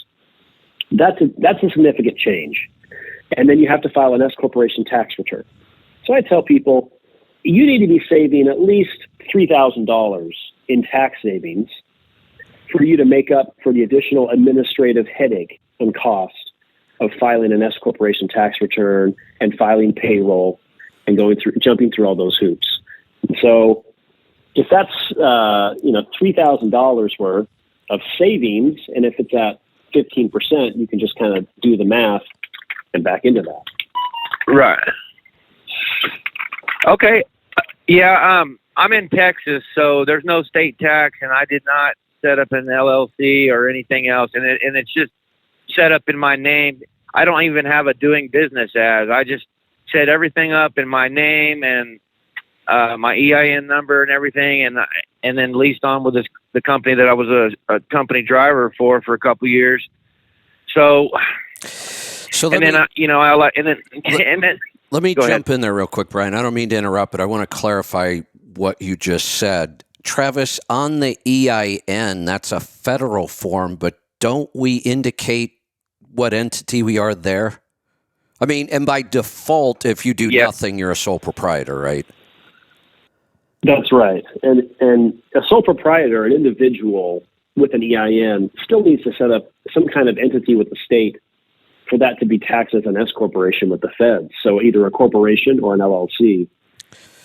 that's a significant change. And then you have to file an S corporation tax return. So I tell people, you need to be saving at least $3,000 in tax savings for you to make up for the additional administrative headache and cost of filing an S corporation tax return and filing payroll and jumping through all those hoops. So if that's $3,000 worth of savings, and if it's at 15%, you can just kind of do the math and back into that. Right. Okay. Yeah. I'm in Texas, so there's no state tax, and I did not set up an LLC or anything else, and it's just set up in my name. I don't even have a doing business as. I just set everything up in my name and my EIN number and everything, and then leased on with the company that I was a company driver for a couple of years. So let me jump in there real quick, Brian. I don't mean to interrupt, but I want to clarify what you just said. Travis, on the EIN, that's a federal form, but don't we indicate what entity we are there? I mean, and by default, if you do nothing, you're a sole proprietor, right? That's right. And a sole proprietor, an individual with an EIN, still needs to set up some kind of entity with the state for that to be taxed as an S corporation with the feds. So either a corporation or an LLC.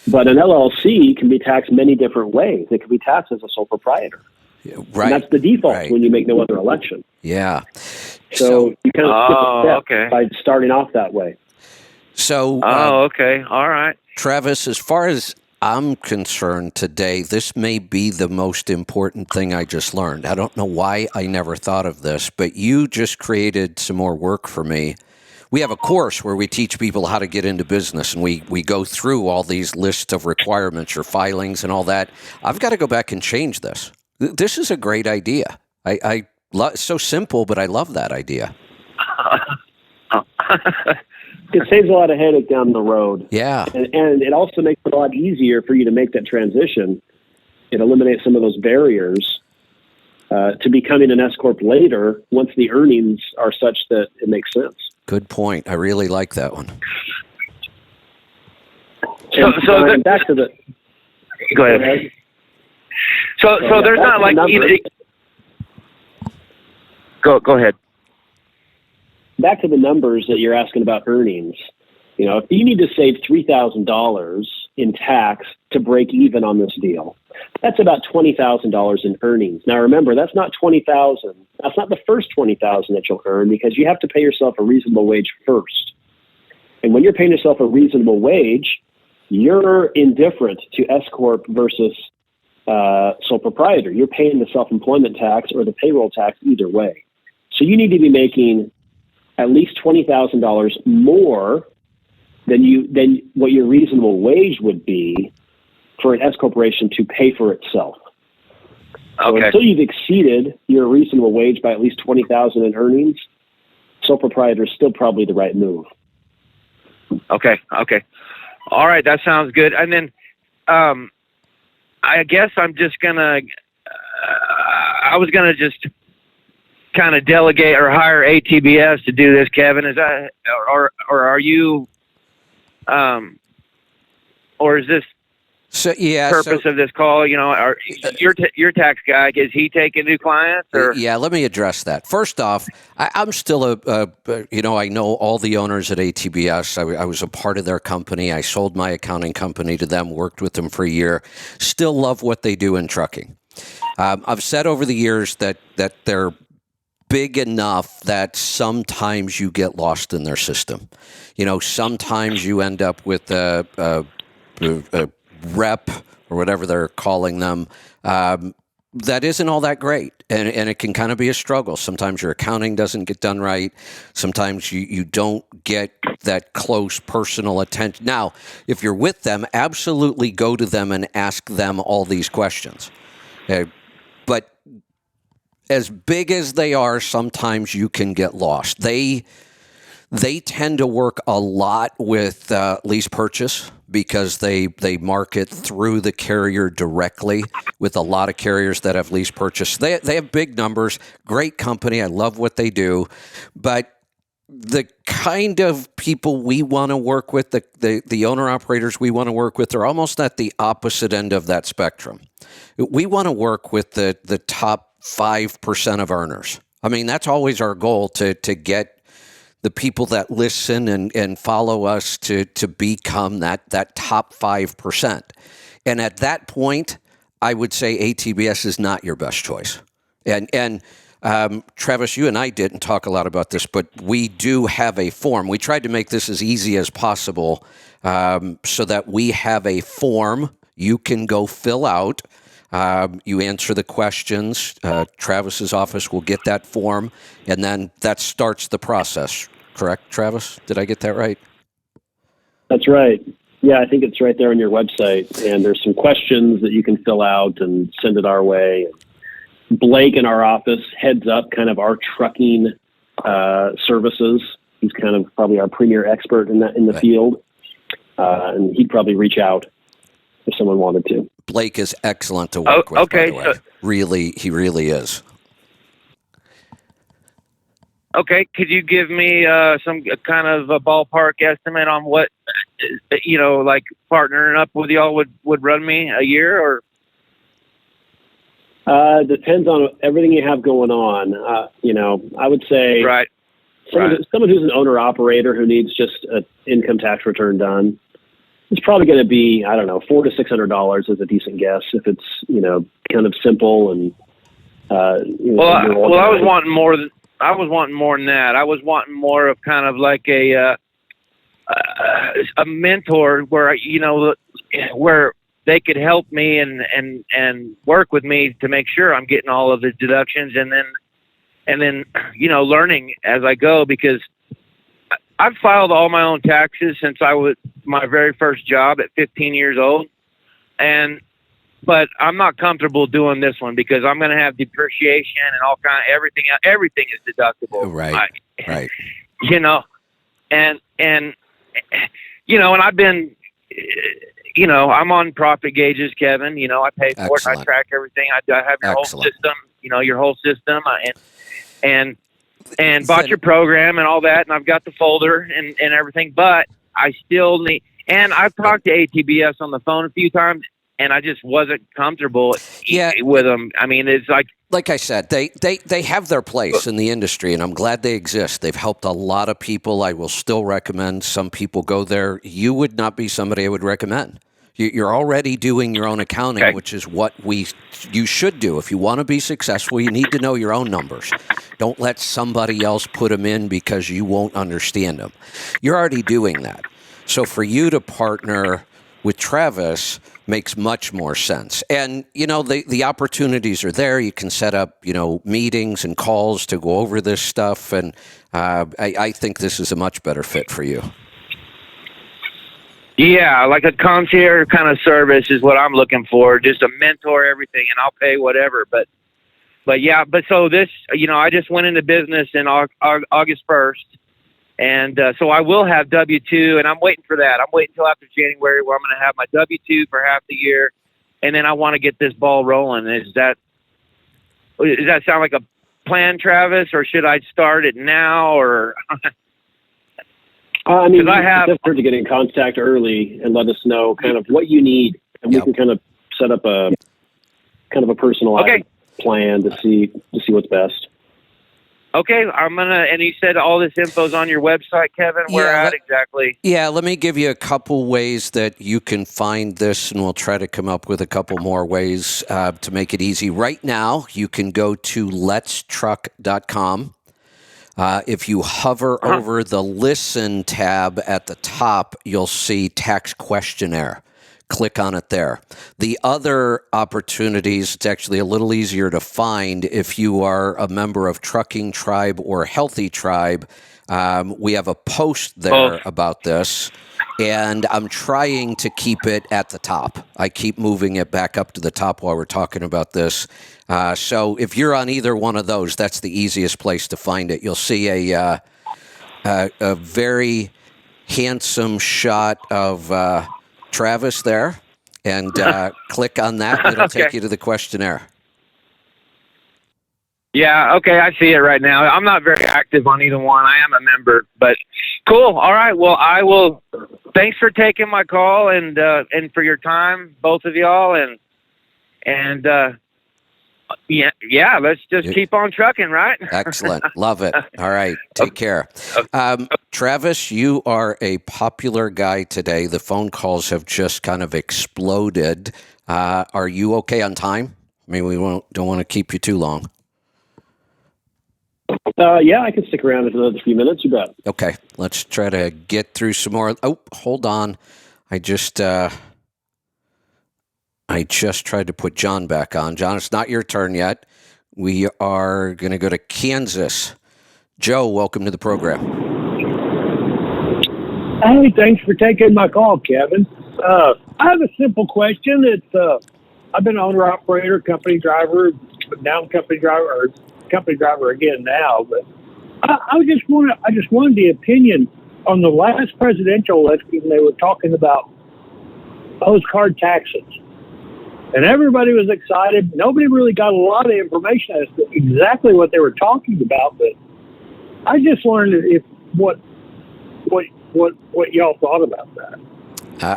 But an LLC can be taxed many different ways. It can be taxed as a sole proprietor. Right. And that's the default when you make no other election. Yeah. So you kind of skip a step by starting off that way. So. Okay. All right. Travis, as far as I'm concerned today, this may be the most important thing I just learned. I don't know why I never thought of this, but you just created some more work for me. We have a course where we teach people how to get into business, and we go through all these lists of requirements, your filings and all that. I've got to go back and change this. This is a great idea. It's so simple, but I love that idea. It saves a lot of headache down the road. Yeah. And it also makes it a lot easier for you to make that transition. It eliminates some of those barriers to becoming an S corp later once the earnings are such that it makes sense. Good point. I really like that one. So back to the. Go ahead. So there's not like Go ahead. Back to the numbers that you're asking about earnings. If you need to save $3,000 in tax to break even on this deal, that's about $20,000 in earnings. Now remember, that's not $20,000. That's not the first $20,000 that you'll earn, because you have to pay yourself a reasonable wage first. And when you're paying yourself a reasonable wage, you're indifferent to S corp versus sole proprietor. You're paying the self-employment tax or the payroll tax either way. So you need to be making at least $20,000 more than what your reasonable wage would be for an S corporation to pay for itself. So until you've exceeded your reasonable wage by at least $20,000 in earnings, sole proprietor is still probably the right move. Okay. All right, that sounds good. And then I guess I'm just gonna. I was gonna just kind of delegate or hire ATBS to do this, Kevin. Is that, or are you, or is this purpose of this call? Your tax guy, is he taking new clients? Or? Yeah, let me address that. First off, I'm still I know all the owners at ATBS. I was a part of their company. I sold my accounting company to them, worked with them for a year. Still love what they do in trucking. I've said over the years that they're big enough that sometimes you get lost in their system. Sometimes you end up with a rep or whatever they're calling them, that isn't all that great, and it can kind of be a struggle. Sometimes your accounting doesn't get done right. Sometimes you don't get that close personal attention. Now, if you're with them, absolutely go to them and ask them all these questions. But as big as they are, sometimes you can get lost. They tend to work a lot with lease purchase because they market through the carrier directly with a lot of carriers that have lease purchase. They have big numbers, great company. I love what they do. But the kind of people we want to work with, the owner-operators we want to work with, are almost at the opposite end of that spectrum. We want to work with the top 5% of earners. I mean, that's always our goal, to get the people that listen and follow us to become that top 5%. And at that point, I would say ATBS is not your best choice. And Travis, you and I didn't talk a lot about this, but we do have a form. We tried to make this as easy as possible so that we have a form you can go fill out. You answer the questions. Travis's office will get that form, and then that starts the process. Correct, Travis? Did I get that right? That's right. Yeah, I think it's right there on your website. And there's some questions that you can fill out and send it our way. Blake in our office heads up kind of our trucking services. He's kind of probably our premier expert in the field. And he'd probably reach out if someone wanted to. Blake is excellent to work with, okay, by the way. He really is. Okay, could you give me some kind of a ballpark estimate on what, like partnering up with y'all would run me a year, or? Depends on everything you have going on. I would say someone who's an owner operator who needs just an income tax return done, it's probably going to be, I don't know, $400 to $600 is a decent guess if it's, kind of simple and. I was wanting more than. I was wanting more than that. I was wanting more of kind of like a mentor where where they could help me and work with me to make sure I'm getting all of the deductions and then learning as I go, because I've filed all my own taxes since I was my very first job at 15 years old, but I'm not comfortable doing this one because I'm going to have depreciation and all kind of everything. Everything is deductible. Right. And I've been, I'm on profit gauges, Kevin. I pay for it. I track everything. I have your whole system. Your whole system, and bought your program and all that, and I've got the folder and everything. But I still need. And I've talked to ATBS on the phone a few times, and I just wasn't comfortable with them. I mean, it's like I said, they have their place in the industry, and I'm glad they exist. They've helped a lot of people. I will still recommend some people go there. You would not be somebody I would recommend. You're already doing your own accounting, which is what you should do. If you want to be successful, you need to know your own numbers. Don't let somebody else put them in because you won't understand them. You're already doing that. So for you to partner with Travis makes much more sense. And, the opportunities are there. You can set up, meetings and calls to go over this stuff. And I think this is a much better fit for you. Yeah, like a concierge kind of service is what I'm looking for. Just a mentor, everything, and I'll pay whatever. But so this, I just went into business in August 1st. And so I will have W-2, and I'm waiting for that. I'm waiting until after January where I'm going to have my W-2 for half the year, and then I want to get this ball rolling. Does that sound like a plan, Travis, or should I start it now? Or it's hard to get in contact early and let us know kind of what you need, and we can kind of set up a personalized plan to see what's best. Okay, and you said all this info's on your website, Kevin. Where at exactly? Yeah, let me give you a couple ways that you can find this, and we'll try to come up with a couple more ways to make it easy. Right now, you can go to letstruck.com. If you hover over the Listen tab at the top, you'll see tax questionnaire. click on it there. The other opportunities, it's actually a little easier to find if you are a member of Trucking Tribe or Healthy Tribe. We have a post there about this, and I'm trying to keep it at the top. I keep moving it back up to the top while we're talking about this. So if you're on either one of those, that's the easiest place to find it. You'll see a very handsome shot of Travis there, and click on that. It'll take you to the questionnaire. Yeah, okay, I see it right now. I'm not very active on either one. I am a member, but cool. All right, well, I will. Thanks for taking my call and for your time, both of y'all, and yeah, let's just keep on trucking, right? Excellent, love it. All right, take care. Travis, you are a popular guy today. The phone calls have just kind of exploded. Are you okay on time? I mean, we don't want to keep you too long. Yeah, I can stick around for another few minutes. You bet. Okay, let's try to get through some more. Oh, hold on. I just tried to put John back on. John, it's not your turn yet. We are going to go to Kansas. Joe, welcome to the program. Hey, thanks for taking my call, Kevin. I have a simple question. It's I've been an owner-operator, company driver, now company driver again now. But I just wanted the opinion on the last presidential election. They were talking about postcard taxes, and everybody was excited. Nobody really got a lot of information as to exactly what they were talking about. But I just wondered if what y'all thought about that.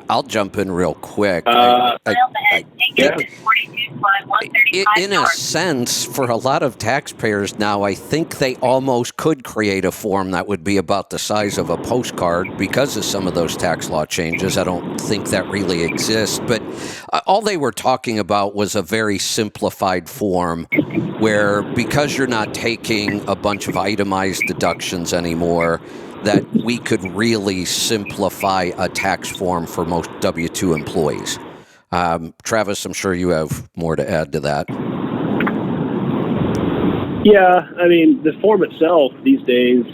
I'll jump in real quick. In a sense, for a lot of taxpayers now, I think they almost could create a form that would be about the size of a postcard because of some of those tax law changes. I don't think that really exists. But all they were talking about was a very simplified form where, because you're not taking a bunch of itemized deductions anymore, that we could really simplify a tax form for most W-2 employees. Travis, I'm sure you have more to add to that. Yeah, I mean, the form itself these days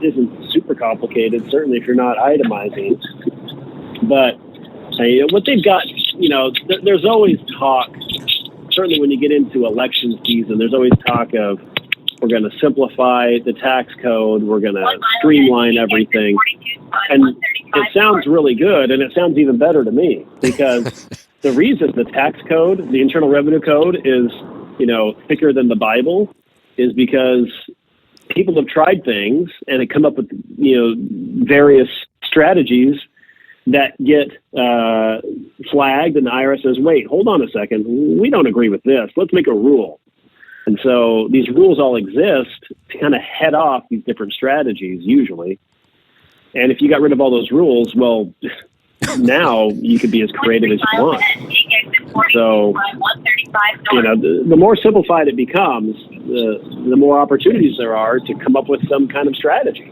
isn't super complicated, certainly if you're not itemizing. But what they've got, there's always talk, certainly when you get into election season, there's always talk of, we're going to simplify the tax code. We're going to streamline everything. And it sounds really good, and it sounds even better to me, because the reason the tax code, the Internal Revenue Code, is, thicker than the Bible is because people have tried things and they come up with, various strategies that get flagged, and the IRS says, wait, hold on a second. We don't agree with this. Let's make a rule. And so these rules all exist to kind of head off these different strategies, usually. And if you got rid of all those rules, well, now you could be as creative as you want. So, the more simplified it becomes, the more opportunities there are to come up with some kind of strategy.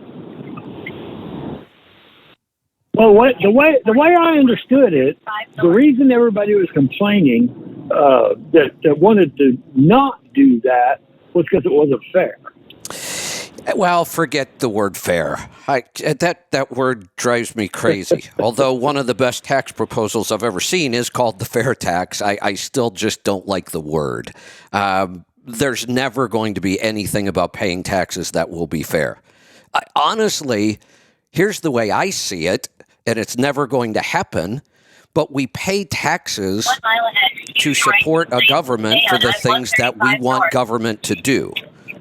Well, the way I understood it, the reason everybody was complaining that wanted to not do that was because it wasn't fair. Well, forget the word fair. That word drives me crazy. Although one of the best tax proposals I've ever seen is called the fair tax, I still just don't like the word. There's never going to be anything about paying taxes that will be fair. Honestly, here's the way I see it, and it's never going to happen, but we pay taxes to support a government for the things that we want government to do.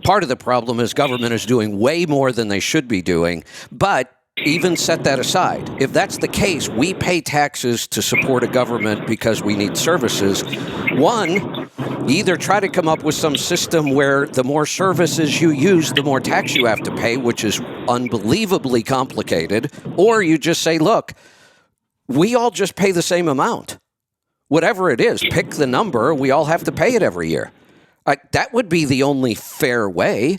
Part of the problem is government is doing way more than they should be doing, but even set that aside. If that's the case, we pay taxes to support a government because we need services. One, either try to come up with some system where the more services you use, the more tax you have to pay, which is unbelievably complicated, or you just say, look, we all just pay the same amount. Whatever it is, pick the number, we all have to pay it every year. That would be the only fair way.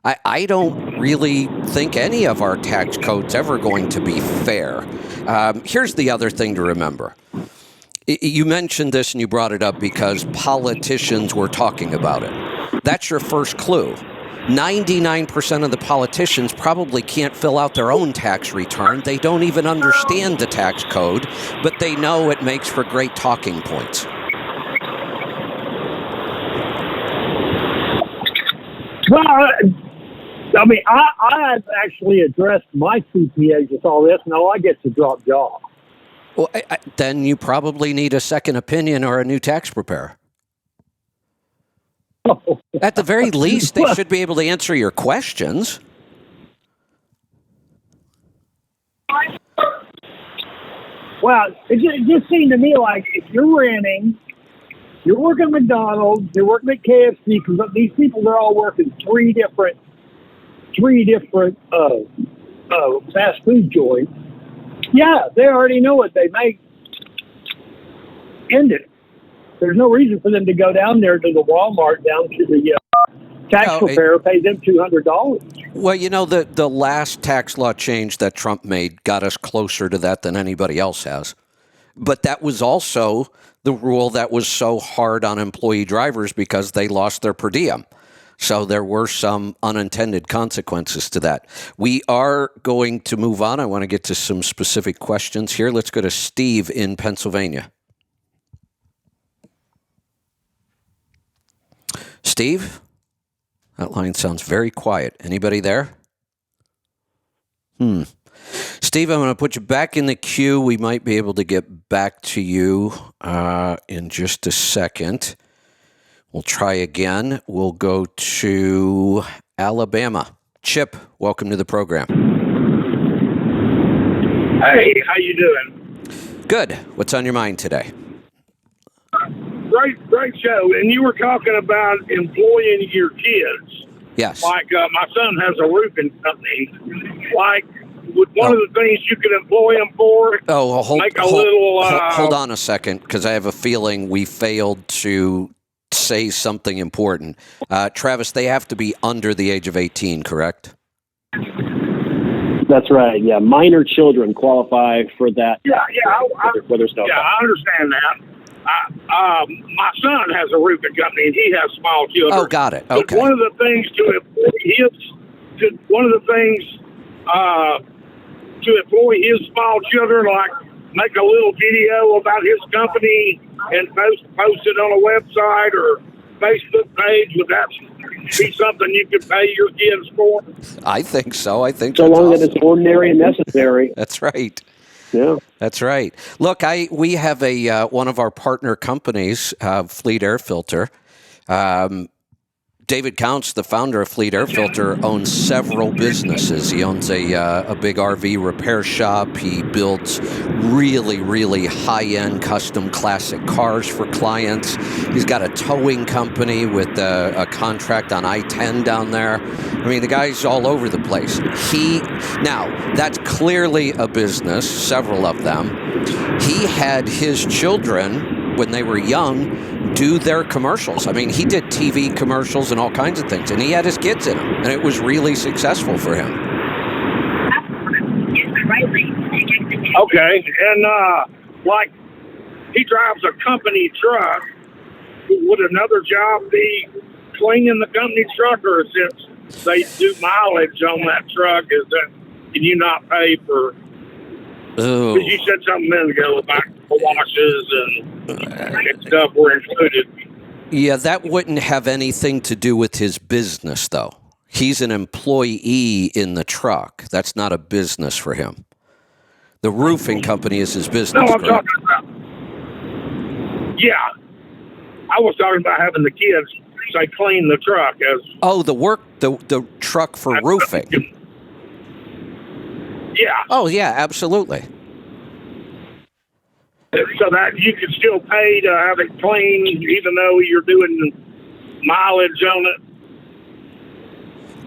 I don't really think any of our tax code's ever going to be fair. Here's the other thing to remember. You mentioned this and you brought it up because politicians were talking about it. That's your first clue. 99% of the politicians probably can't fill out their own tax return. They don't even understand the tax code, but they know it makes for great talking points. Well, I mean, I've actually addressed my CPA with all this. No, I get to drop jaw. Well, then you probably need a second opinion or a new tax preparer. At the very least, they should be able to answer your questions. Well, it just seemed to me like if you're renting, you're working at McDonald's, you're working at KFC, because these people, they're all working three different fast food joints. Yeah, they already know what they make. End it. There's no reason for them to go down there to the Walmart, down to the tax preparer, pay them $200. Well, you know, the last tax law change that Trump made got us closer to that than anybody else has. But that was also the rule that was so hard on employee drivers because they lost their per diem. So there were some unintended consequences to that. We are going to move on. I want to get to some specific questions here. Let's go to Steve in Pennsylvania. Steve? That line sounds very quiet. Anybody there? Steve, I'm going to put you back in the queue. We might be able to get back to you in just a second. We'll try again. We'll go to Alabama. Chip, welcome to the program. Hey, how you doing? Good. What's on your mind today? Great show. And you were talking about employing your kids. Yes. Like my son has a roofing company. Like, would one of the things you could employ him for? Hold on a second, because I have a feeling we failed to say something important. Travis, they have to be under the age of 18, correct? That's right. Yeah, minor children qualify for that. I understand that. My son has a roofing company, and he has small children. Oh, got it. Okay. But one of the things to employ his small children, like make a little video about his company and post it on a website or Facebook page, would that be something you could pay your kids for? I think so. I think so long awesome. as it's ordinary and necessary. That's right. Yeah, that's right. Look, we have one of our partner companies, Fleet Air Filter. David Counts, the founder of Fleet Air Filter, owns several businesses. He owns a big RV repair shop. He builds really, really high-end custom classic cars for clients. He's got a towing company with a contract on I-10 down there. I mean, the guy's all over the place. Now, that's clearly a business, several of them. He had his children, when they were young, do their commercials. I mean, he did TV commercials and all kinds of things, and he had his kids in them, and it was really successful for him. Okay, and like he drives a company truck, would another job be cleaning the company truck, or since they do mileage on that truck, can you not pay for? Oh. You said something a minute ago about washes and stuff were included. Yeah, that wouldn't have anything to do with his business, though. He's an employee in the truck. That's not a business for him. The roofing company is his business. No, I'm talking about. Yeah, I was talking about having the kids say clean the truck as. Oh, the truck for roofing. Yeah. Oh, yeah, absolutely. So that you can still pay to have it cleaned, even though you're doing mileage on it.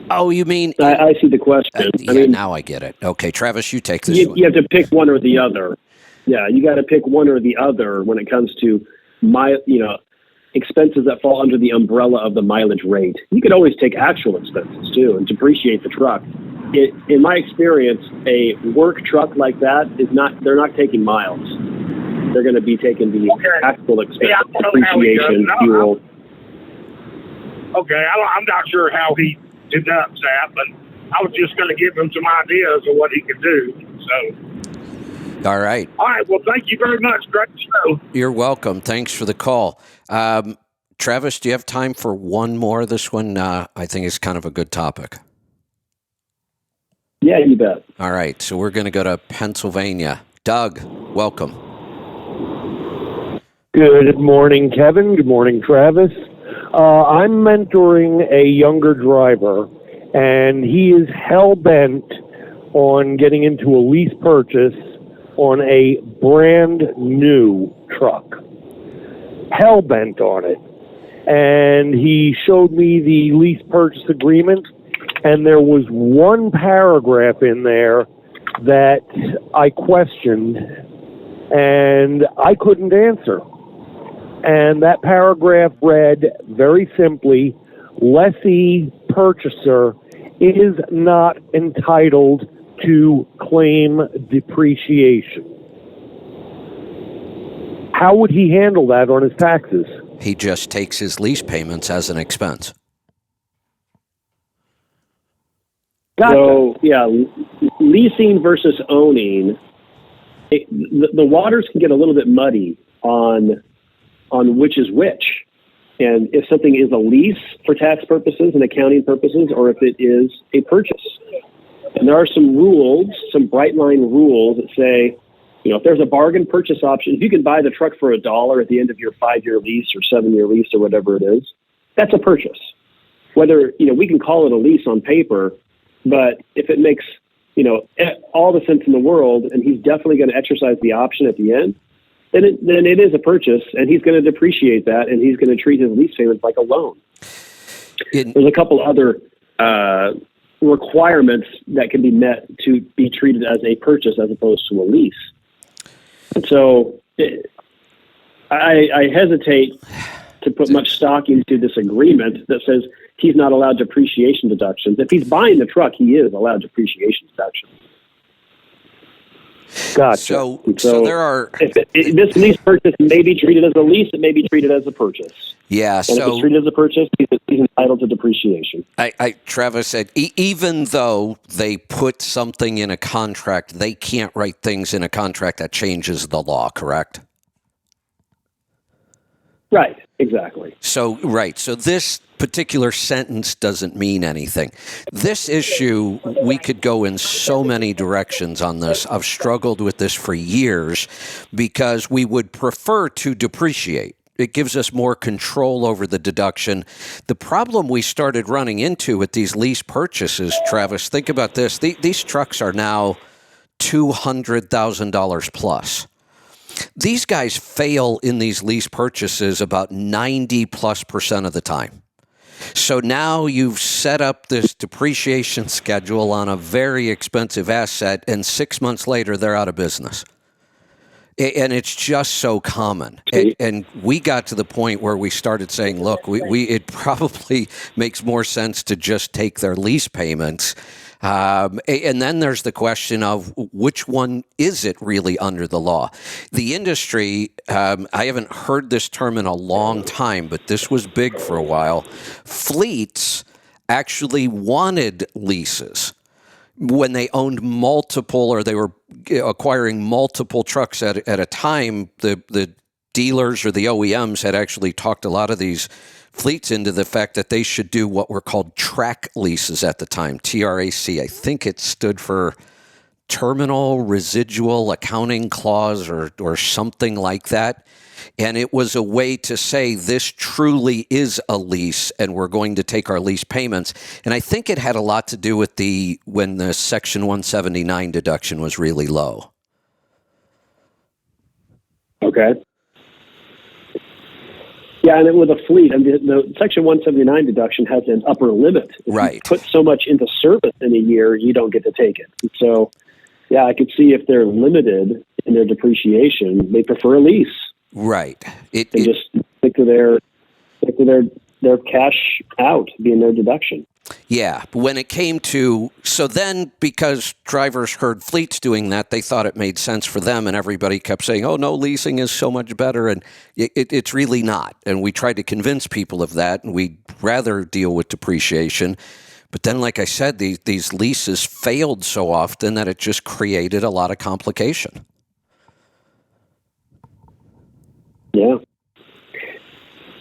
Oh, you mean? I see the question. Now I get it. Okay, Travis, you take this one. You have to pick one or the other. Yeah, you got to pick one or the other when it comes to expenses that fall under the umbrella of the mileage rate. You could always take actual expenses too and depreciate the truck. In my experience, a work truck like that they're not taking miles. they're going to be taking the taxable expense, Yeah, I don't know how he does it. depreciation, fuel. Okay, I'm not sure how he deducts that, but I was just going to give him some ideas of what he could do. So, All right. well, thank you very much. Great show. You're welcome. Thanks for the call. Travis, do you have time for one more? This one, I think, is kind of a good topic. Yeah, you bet. All right. So we're going to go to Pennsylvania. Doug, welcome. Good morning, Kevin. Good morning, Travis. I'm mentoring a younger driver, and he is hell-bent on getting into a lease purchase on a brand new truck. Hell-bent on it. And he showed me the lease purchase agreement, and there was one paragraph in there that I questioned, and I couldn't answer. And that paragraph read very simply, lessee purchaser is not entitled to claim depreciation. How would he handle that on his taxes? He just takes his lease payments as an expense. Gotcha. So, yeah, leasing versus owning, the waters can get a little bit muddy on which is which. And if something is a lease for tax purposes and accounting purposes, or if it is a purchase. And there are some rules, some bright line rules that say, if there's a bargain purchase option, if you can buy the truck for $1 at the end of your 5-year lease or 7-year lease or whatever it is, that's a purchase. Whether, we can call it a lease on paper, but if it makes, all the sense in the world, and he's definitely going to exercise the option at the end, then it is a purchase, and he's going to depreciate that, and he's going to treat his lease payments like a loan. There's a couple other requirements that can be met to be treated as a purchase as opposed to a lease. And so I hesitate to put much stock into this agreement that says he's not allowed depreciation deductions. If he's buying the truck, he is allowed depreciation deductions. Gotcha. So there are... This lease purchase may be treated as a lease, it may be treated as a purchase. Yeah, and if it's treated as a purchase, he's entitled to depreciation. Travis said, even though they put something in a contract, they can't write things in a contract that changes the law, correct? Right, exactly. So this particular sentence doesn't mean anything. This issue, we could go in so many directions on this. I've struggled with this for years because we would prefer to depreciate. It gives us more control over the deduction. The problem we started running into with these lease purchases, Travis, think about this. These trucks are now $200,000 plus. These guys fail in these lease purchases about 90+% of the time. So now you've set up this depreciation schedule on a very expensive asset, and 6 months later, they're out of business. And it's just so common. And we got to the point where we started saying, look, it probably makes more sense to just take their lease payments. And then there's the question of which one is it really under the law? The industry, I haven't heard this term in a long time, but this was big for a while. Fleets actually wanted leases when they owned multiple, or they were acquiring multiple trucks at a time. The dealers or the OEMs had actually talked a lot of these fleets into the fact that they should do what were called track leases at the time, TRAC. I think it stood for Terminal Residual Accounting Clause or something like that. And it was a way to say this truly is a lease and we're going to take our lease payments. And I think it had a lot to do with when the Section 179 deduction was really low. Okay. Yeah, and with a fleet, the Section 179 deduction has an upper limit. If you put so much into service in a year, you don't get to take it. And so, yeah, I could see if they're limited in their depreciation, they prefer a lease. Right. Just stick to their cash out being their deduction. Yeah, when it came to, so then because drivers heard fleets doing that, they thought it made sense for them, and everybody kept saying, oh, no, leasing is so much better, and it's really not. And we tried to convince people of that, and we'd rather deal with depreciation. But then, like I said, these leases failed so often that it just created a lot of complication. Yeah.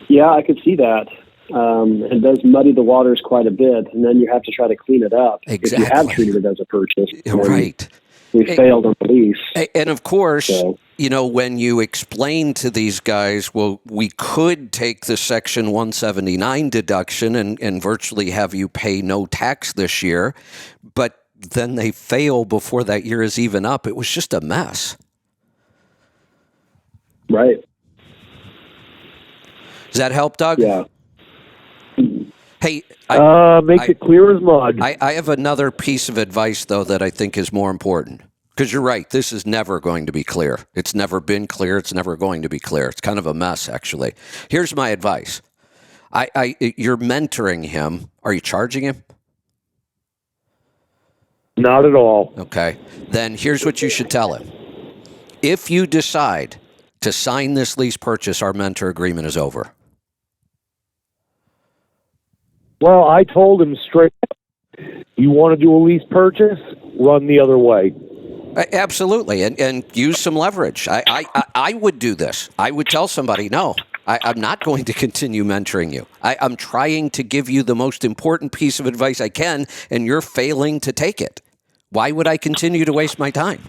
Yeah, I could see that. It does muddy the waters quite a bit, and then you have to try to clean it up. Exactly. If you have treated it as a purchase. Right. We failed on the lease. And of course, when you explain to these guys, well, we could take the Section 179 deduction and virtually have you pay no tax this year, but then they fail before that year is even up. It was just a mess. Right. Does that help, Doug? Yeah. Hey, makes it clear as mud. I have another piece of advice, though, that I think is more important. Because you're right, this is never going to be clear. It's never been clear. It's never going to be clear. It's kind of a mess, actually. Here's my advice. You're mentoring him. Are you charging him? Not at all. Okay. Then here's what you should tell him. If you decide to sign this lease purchase, our mentor agreement is over. Well, I told him straight up, you want to do a lease purchase, run the other way. Absolutely, and use some leverage. I would do this. I would tell somebody, no, I'm not going to continue mentoring you. I'm trying to give you the most important piece of advice I can, and you're failing to take it. Why would I continue to waste my time?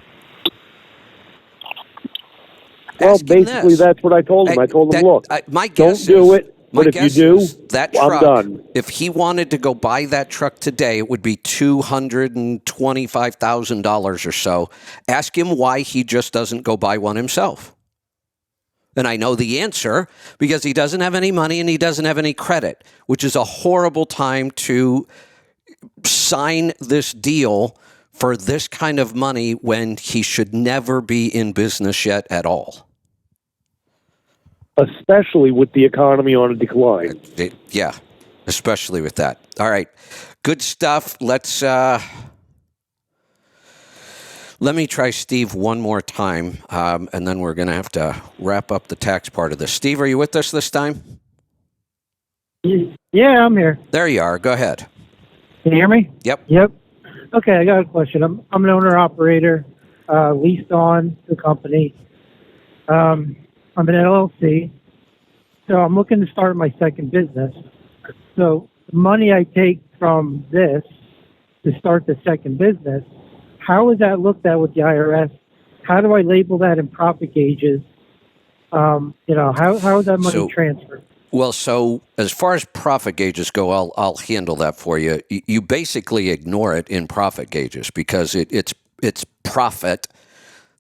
Well, basically, that's what I told him. I told him, look, my guess don't do it. My But if you guess do, is that truck, I'm done. If he wanted to go buy that truck today, it would be $225,000 or so. Ask him why he just doesn't go buy one himself. And I know the answer, because he doesn't have any money and he doesn't have any credit, which is a horrible time to sign this deal for this kind of money when he should never be in business yet at all. Especially with the economy on a decline. Yeah, especially with that. All right, good stuff. Let me try Steve one more time, and then we're going to have to wrap up the tax part of this. Steve, are you with us this time? Yeah, I'm here. There you are. Go ahead. Can you hear me? Yep. Okay, I got a question. I'm an owner-operator, leased on the company. I'm an LLC, so I'm looking to start my second business. So the money I take from this to start the second business, how is that looked at with the IRS? How do I label that in profit gauges? How is that money transferred? Well, so as far as profit gauges go, I'll handle that for you. You basically ignore it in profit gauges because it's profit.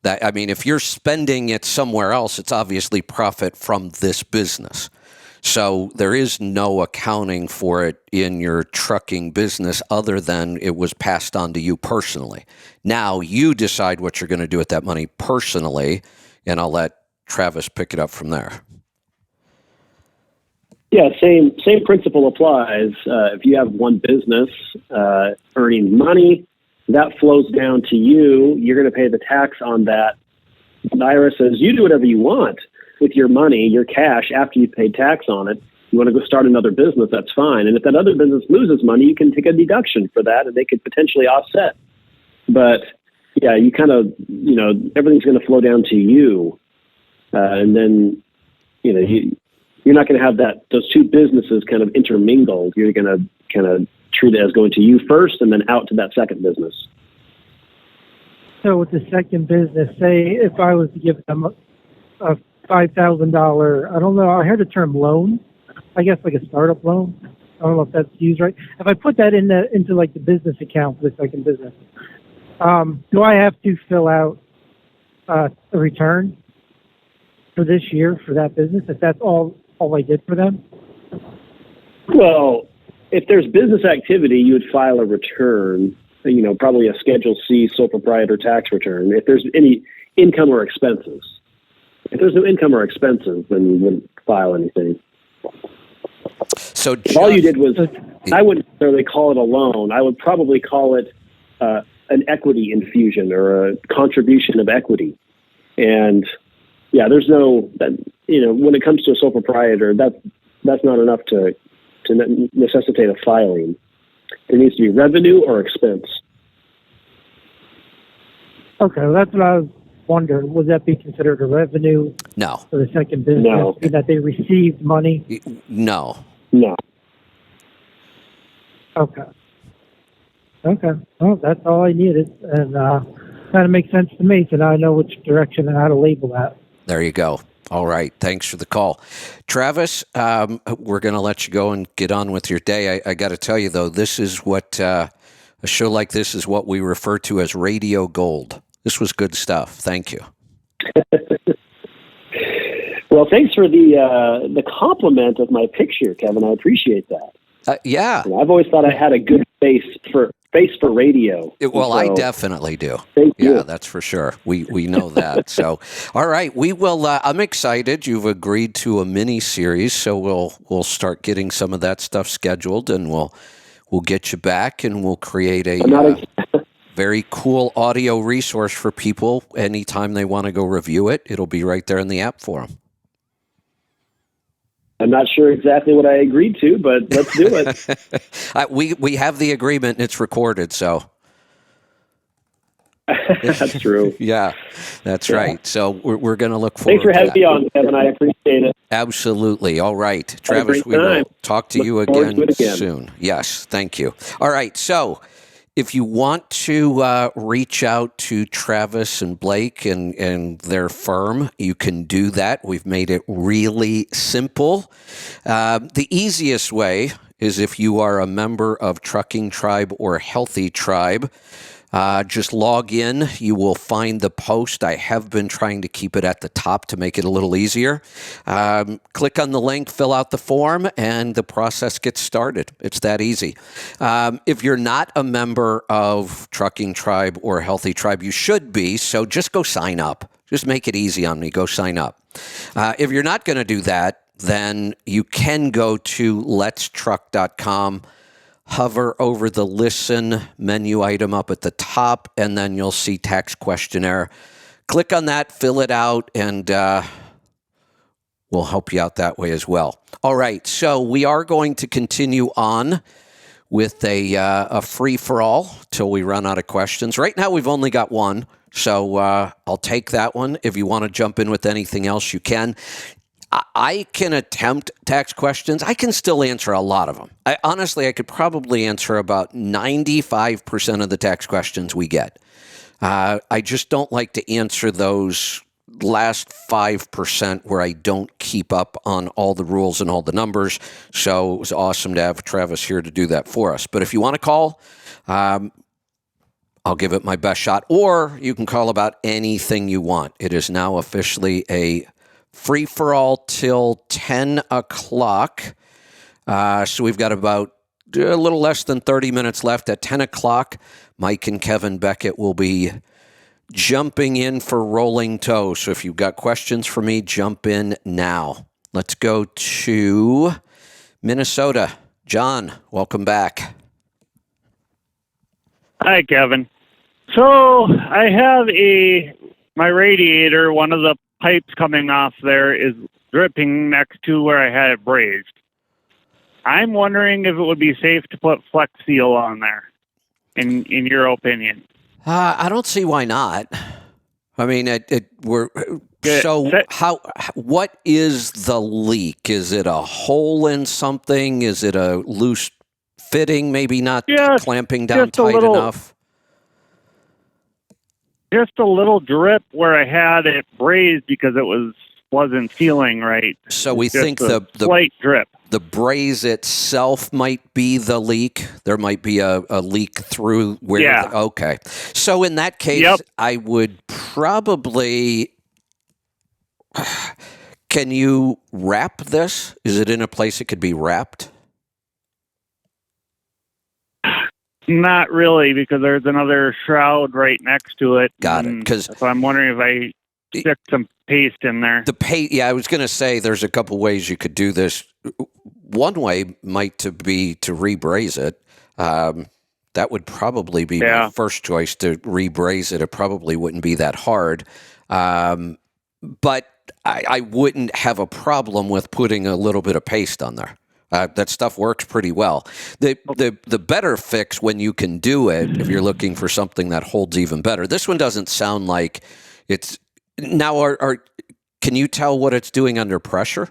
That, I mean, if you're spending it somewhere else, it's obviously profit from this business. So there is no accounting for it in your trucking business other than it was passed on to you personally. Now you decide what you're going to do with that money personally, and I'll let Travis pick it up from there. Yeah, same principle applies. If you have one business earning money, that flows down to you. You're going to pay the tax on that. The IRS says you do whatever you want with your money, your cash, after you pay tax on it. You want to go start another business, that's fine. And if that other business loses money, you can take a deduction for that, and they could potentially offset. But yeah, you kind of, everything's going to flow down to you. And then, you're not going to have those two businesses kind of intermingled. You're going to kind of treat it as going to you first and then out to that second business. So with the second business, say if I was to give them a $5,000, I don't know, I heard the term loan, I guess like a startup loan. I don't know if that's used right. If I put that into like the business account for the second business, do I have to fill out a return for this year for that business if that's all I did for them? Well, if there's business activity, you would file a return, probably a Schedule C sole proprietor tax return. If there's any income or expenses. If there's no income or expenses, then you wouldn't file anything. So If all you did was, I wouldn't necessarily call it a loan. I would probably call it an equity infusion or a contribution of equity. And yeah, there's no, when it comes to a sole proprietor, that's not enough to necessitate a filing. There needs to be revenue or expense. Okay, well, that's what I was wondering. Would that be considered a revenue? No. For the second business? No. That they received money? No. No. Okay. Well, that's all I needed. And kind of makes sense to me, so now I know which direction and how to label that. There you go. All right. Thanks for the call. Travis, we're going to let you go and get on with your day. I got to tell you, though, this is what a show like this is what we refer to as radio gold. This was good stuff. Thank you. Well, thanks for the compliment of my picture, Kevin. I appreciate that. Yeah. I've always thought I had a good face for radio. Well, I definitely do. Thank you. Yeah, that's for sure. We know that. So, all right, we will. I'm excited. You've agreed to a mini series, so we'll start getting some of that stuff scheduled, and we'll get you back, and we'll create a very cool audio resource for people anytime they want to go review it. It'll be right there in the app for them. I'm not sure exactly what I agreed to, but let's do it. We have the agreement, and it's recorded, so. That's true. Yeah, that's right. So we're going to look forward to that. Thanks for having me on, Kevin. I appreciate it. Absolutely. All right. Travis, we will talk to you again soon. Yes, thank you. All right, so if you want to reach out to Travis and Blake and their firm, you can do that. We've made it really simple. The easiest way is if you are a member of Trucking Tribe or Healthy Tribe. Just log in. You will find the post. I have been trying to keep it at the top to make it a little easier. Click on the link, fill out the form, and the process gets started. It's that easy. If you're not a member of Trucking Tribe or Healthy Tribe, you should be, so just go sign up. Just make it easy on me. Go sign up. If you're not going to do that, then you can go to letstruck.com. Hover over the listen menu item up at the top, and then you'll see tax questionnaire. Click on that, fill it out, and we'll help you out that way as well. All right, so we are going to continue on with a free-for-all till we run out of questions. Right now, we've only got one, so I'll take that one. If you want to jump in with anything else, you can. I can attempt tax questions. I can still answer a lot of them. Honestly, I could probably answer about 95% of the tax questions we get. I just don't like to answer those last 5% where I don't keep up on all the rules and all the numbers. So it was awesome to have Travis here to do that for us. But if you want to call, I'll give it my best shot. Or you can call about anything you want. It is now officially a free-for-all till 10 o'clock. So we've got about a little less than 30 minutes left. At 10 o'clock, Mike and Kevin Beckett will be jumping in for Rolling Toe. So if you've got questions for me, jump in now. Let's go to Minnesota. John, welcome back. Hi, Kevin. So I have my radiator, one of the pipes coming off there is dripping next to where I had it brazed. I'm wondering if it would be safe to put Flex Seal on there, in your opinion. I don't see why not. I mean, what is the leak? Is it a hole in something? Is it a loose fitting, maybe not clamping down tight enough? Just a little drip where I had it brazed because it wasn't sealing right. So we think the slight drip. The braze itself might be the leak. There might be a leak through where. Yeah. Okay. So in that case, I would probably. Can you wrap this? Is it in a place it could be wrapped? Not really, because there's another shroud right next to it. Got it. So I'm wondering if I stick some paste in there. The paste, yeah, I was going to say there's a couple ways you could do this. one way might to be to rebraze it. That would probably be my first choice, to rebraze it. It probably wouldn't be that hard. But I wouldn't have a problem with putting a little bit of paste on there. That stuff works pretty well. The better fix, when you can do it, if you're looking for something that holds even better. This one doesn't sound like it's now. Can you tell what it's doing under pressure?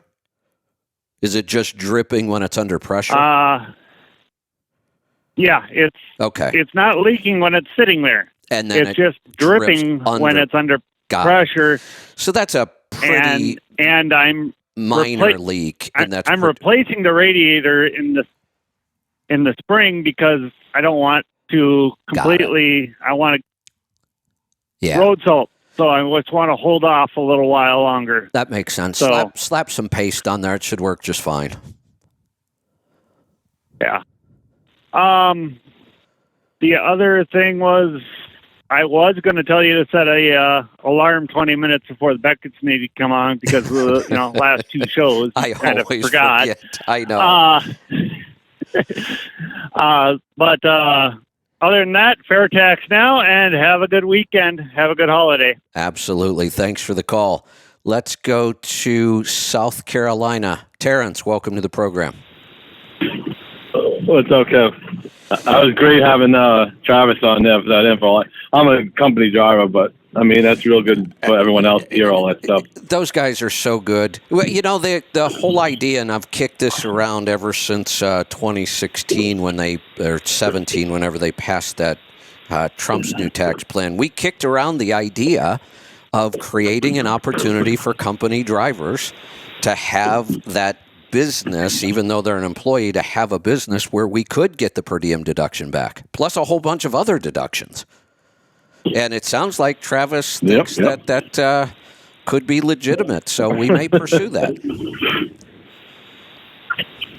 Is it just dripping when it's under pressure? Yeah, it's okay. It's not leaking when it's sitting there, and then it's just dripping when it's under pressure. So that's a pretty and I'm minor leak, and I'm replacing the radiator in the spring because I don't want to completely. I want to road salt, so I just want to hold off a little while longer. That makes sense. So, slap some paste on there; it should work just fine. Yeah. The other thing was, I was going to tell you to set a alarm 20 minutes before the Beckett's needed to come on, because of the last two shows. I kind of always forgot. Forget. I know. But other than that, fair tax now, and have a good weekend. Have a good holiday. Absolutely. Thanks for the call. Let's go to South Carolina. Terrence, welcome to the program. What's up, Kev? I was great having Travis on there for that info. I'm a company driver, but I mean, that's real good for everyone else to hear all that stuff. Those guys are so good. Well, the whole idea, and I've kicked this around ever since 2016 or 17, whenever they passed that Trump's new tax plan. We kicked around the idea of creating an opportunity for company drivers to have that business, even though they're an employee, to have a business where we could get the per diem deduction back, plus a whole bunch of other deductions. And it sounds like Travis thinks that could be legitimate, so we may pursue that.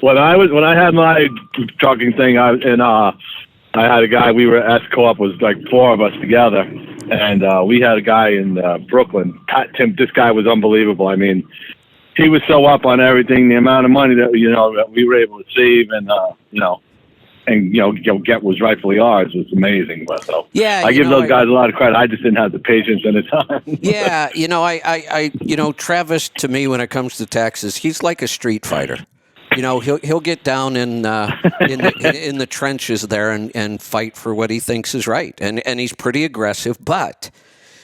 When I had my trucking thing, I had a guy. We were S Co-op, was like four of us together, and we had a guy in Brooklyn. Tim, this guy was unbelievable. I mean, he was so up on everything. The amount of money that that we were able to save, and get was rightfully ours was amazing. But I give those guys a lot of credit. I just didn't have the patience and the time. Yeah, I Travis, to me, when it comes to taxes, he's like a street fighter. He'll get down in the trenches there and fight for what he thinks is right, and he's pretty aggressive, but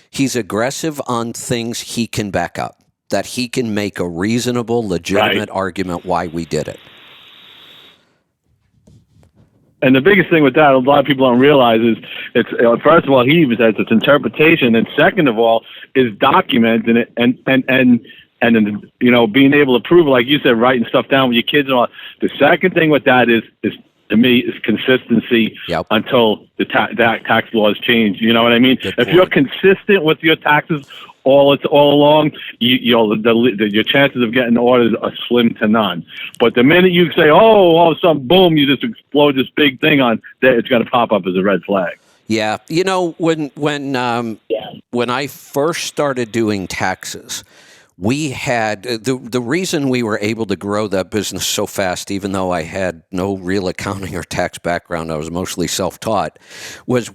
he's aggressive on things he can back up, that he can make a reasonable, legitimate argument why we did it. And the biggest thing with that, a lot of people don't realize, is it's first of all, he even says it's interpretation, and second of all, is documenting it and being able to prove it, like you said, writing stuff down with your kids and all. The second thing with that is to me is consistency until the tax laws change. You know what I mean? If you're consistent with your taxes all along, your chances of getting orders are slim to none. But the minute you say, all of a sudden, boom, you just explode this big thing on that, it's going to pop up as a red flag. Yeah, when I first started doing taxes, we had the reason we were able to grow that business so fast, even though I had no real accounting or tax background, I was mostly self-taught, was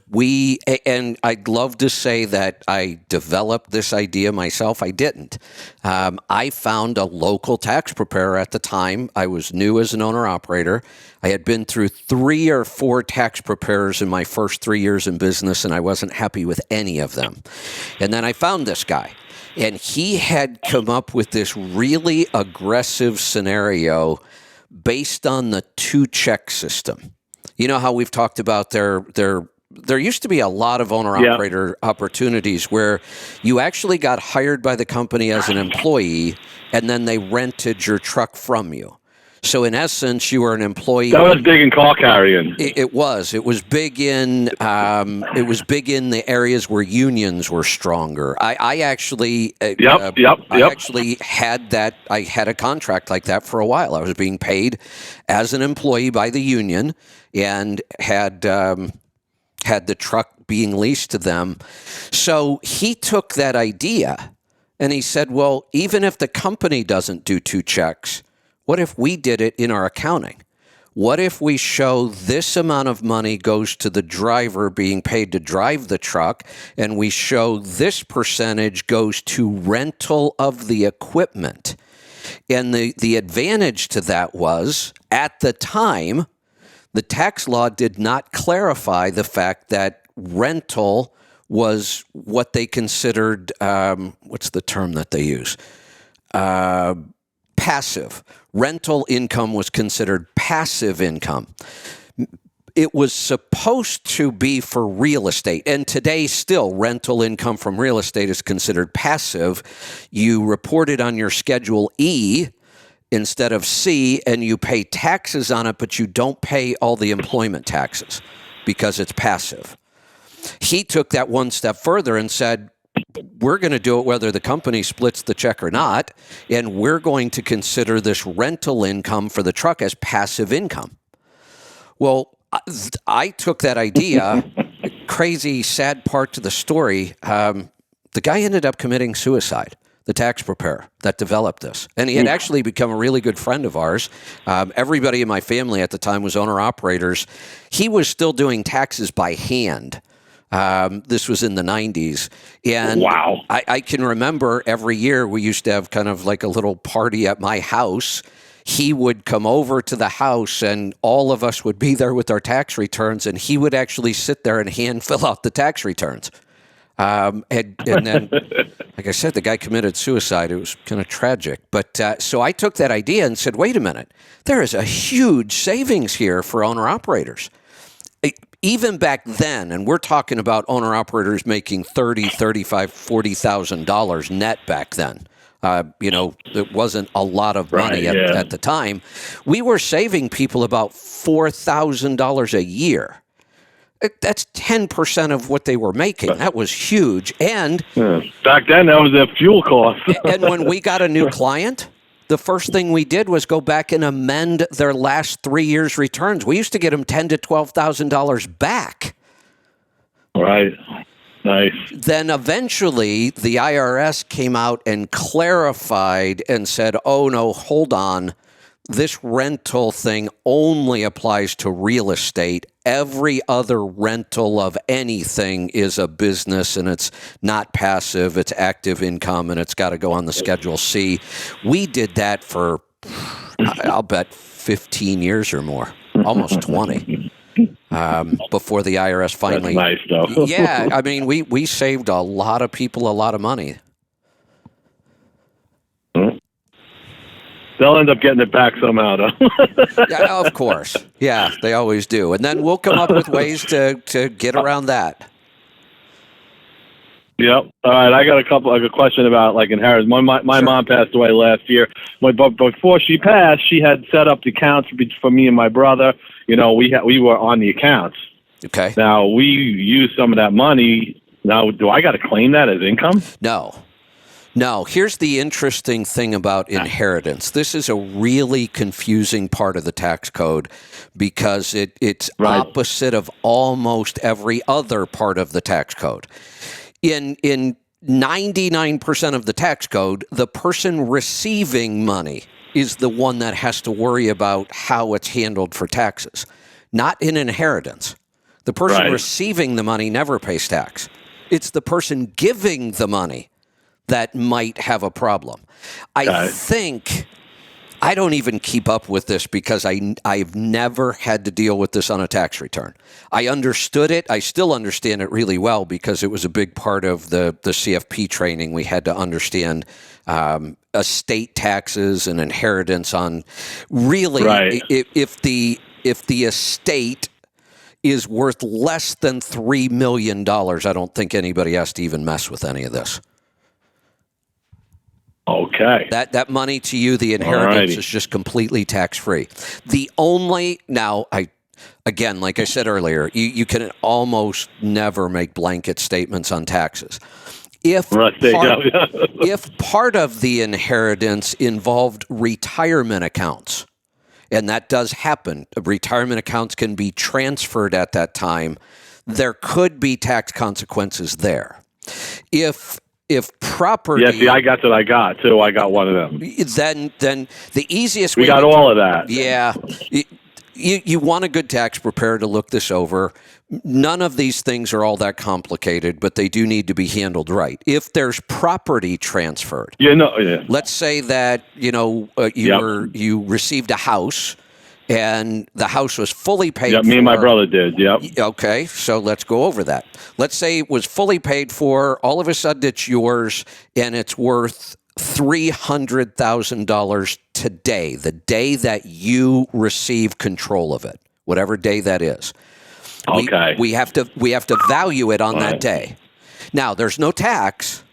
and I'd love to say that I developed this idea myself. I didn't. I found a local tax preparer at the time. I was new as an owner-operator. I had been through 3 or 4 tax preparers in my first 3 years in business, and I wasn't happy with any of them. And then I found this guy. And he had come up with this really aggressive scenario based on the 2-check system. You know how we've talked about there used to be a lot of owner-operator opportunities where you actually got hired by the company as an employee, and then they rented your truck from you. So in essence, you were an employee. That was big in call carrying. It was. It was big in. It was big in the areas where unions were stronger. I actually. I actually had that. I had a contract like that for a while. I was being paid as an employee by the union, and had the truck being leased to them. So he took that idea, and he said, "Well, even if the company doesn't do 2 checks, What if we did it in our accounting? What if we show this amount of money goes to the driver being paid to drive the truck, and we show this percentage goes to rental of the equipment? And the advantage to that was, at the time, the tax law did not clarify the fact that rental was what they considered, what's the term that they use? Passive. Rental income was considered passive income. It was supposed to be for real estate. And today still, rental income from real estate is considered passive. You report it on your Schedule E instead of C, and you pay taxes on it, but you don't pay all the employment taxes because it's passive. He took that one step further and said, we're going to do it whether the company splits the check or not, and we're going to consider this rental income for the truck as passive income. Well, I took that idea, crazy, sad part to the story. The guy ended up committing suicide, the tax preparer that developed this. And he had actually become a really good friend of ours. Everybody in my family at the time was owner-operators. He was still doing taxes by hand. This was in the 90s. And wow. I can remember every year we used to have kind of like a little party at my house. He would come over to the house and all of us would be there with our tax returns, and he would actually sit there and hand fill out the tax returns. And then, like I said, the guy committed suicide. It was kind of tragic. But so I took that idea and said, wait a minute, there is a huge savings here for owner-operators. Even back then, and we're talking about owner-operators making $30,000, $35,000, $40,000 net back then. It wasn't a lot of money at the time. We were saving people about $4,000 a year. That's 10% of what they were making. That was huge. And back then, that was their fuel cost. And when we got a new client, the first thing we did was go back and amend their last 3 years' returns. We used to get them $10,000 to $12,000 back. Right. Nice. Then eventually the IRS came out and clarified and said, oh, no, hold on. This rental thing only applies to real estate. Every other rental of anything is a business, and it's not passive. It's active income, and it's got to go on the Schedule C. We did that for, I'll bet, 15 years or more, almost 20. Before the IRS finally. That's nice, though. Yeah, I mean, we saved a lot of people a lot of money. They'll end up getting it back somehow, though. Yeah, of course. Yeah, they always do. And then we'll come up with ways to get around that. Yep. All right. I got a question about like inheritance. My mom passed away last year. But before she passed, she had set up the accounts for me and my brother. We were on the accounts. Okay. Now we used some of that money. Now, do I got to claim that as income? No. Here's the interesting thing about inheritance. This is a really confusing part of the tax code because it's opposite of almost every other part of the tax code. In 99% of the tax code, the person receiving money is the one that has to worry about how it's handled for taxes, not in inheritance. The person receiving the money never pays tax. It's the person giving the money that might have a problem. I think, I don't even keep up with this because I've never had to deal with this on a tax return. I understood it. I still understand it really well because it was a big part of the CFP training. We had to understand estate taxes and inheritance on really if the estate is worth less than $3 million, I don't think anybody has to even mess with any of this. Okay. That money to you, the inheritance is just completely tax-free. Again, like I said earlier, you can almost never make blanket statements on taxes. If part of the inheritance involved retirement accounts, and that does happen, retirement accounts can be transferred at that time, there could be tax consequences there. If if property, Yeah, see, that's what I got too. I got one of them. then the easiest We way got all of that. Yeah. You want a good tax preparer to look this over. None of these things are all that complicated, but they do need to be handled right. If there's property transferred, let's say that you received a house, and the house was fully paid for. Me and my brother did. Yep. Okay, so let's go over that. Let's say it was fully paid for. All of a sudden, it's yours, and it's worth $300,000 today, the day that you receive control of it, whatever day that is. Okay. We have to value it on that day. Now, there's no tax,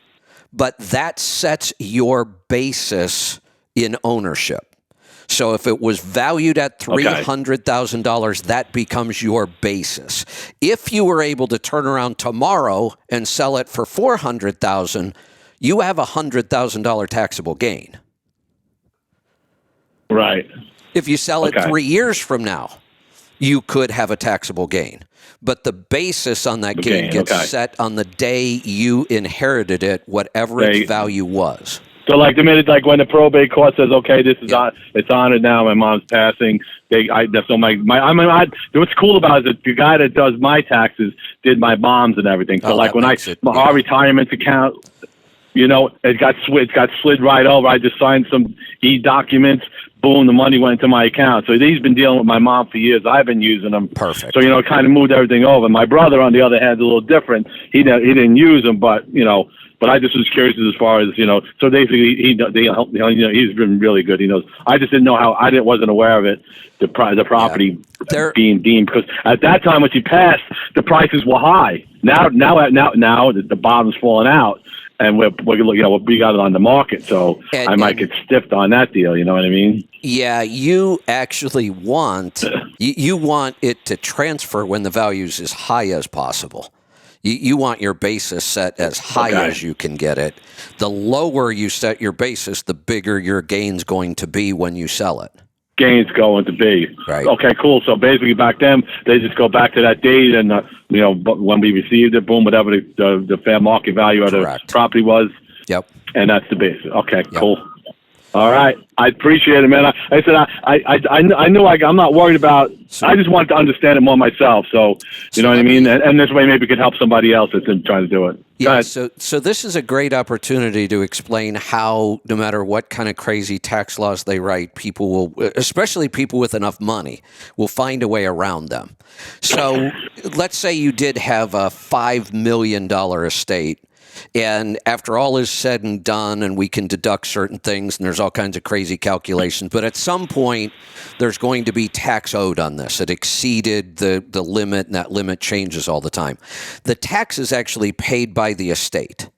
but that sets your basis in ownership. So if it was valued at $300,000, that becomes your basis. If you were able to turn around tomorrow and sell it for $400,000, you have $100,000 taxable gain. Right. If you sell it 3 years from now, you could have a taxable gain. But the basis on that gain gets set on the day you inherited it, whatever its value was. So, like the minute, like when the probate court says, "Okay, this is it's honored now. My mom's passing." What's cool about it is that the guy that does my taxes did my mom's and everything. So, like when our retirement account. It got slid right over. I just signed some documents. Boom, the money went to my account. So he's been dealing with my mom for years. I've been using them. Perfect. So it kind of moved everything over. My brother, on the other hand, is a little different. He didn't use them, but But I just was curious as far as So basically, he's been really good. He knows. I just didn't know how. Wasn't aware of it. The property being deemed, because at that time when she passed, the prices were high. Now the bottom's falling out. And we got it on the market, so I might get stiffed on that deal. You know what I mean? Yeah, you actually want you want it to transfer when the value's as high as possible. You want your basis set as high as you can get it. The lower you set your basis, the bigger your gain's going to be when you sell it. Gain's going to be. Right. Okay, cool. So basically back then, they just go back to that date and, when we received it, boom, whatever the fair market value of the property was. Yep. And that's the basis. Okay, cool. All right. I appreciate it, man. I said I knew I'm not worried about. I just wanted to understand it more myself. So you know what I mean. And this way, maybe we could help somebody else that's trying to do it. Yeah. So this is a great opportunity to explain how, no matter what kind of crazy tax laws they write, people will, especially people with enough money, will find a way around them. So let's say you did have a $5 million estate. And after all is said and done, and we can deduct certain things, and there's all kinds of crazy calculations, but at some point, there's going to be tax owed on this. It exceeded the limit, and that limit changes all the time. The tax is actually paid by the estate.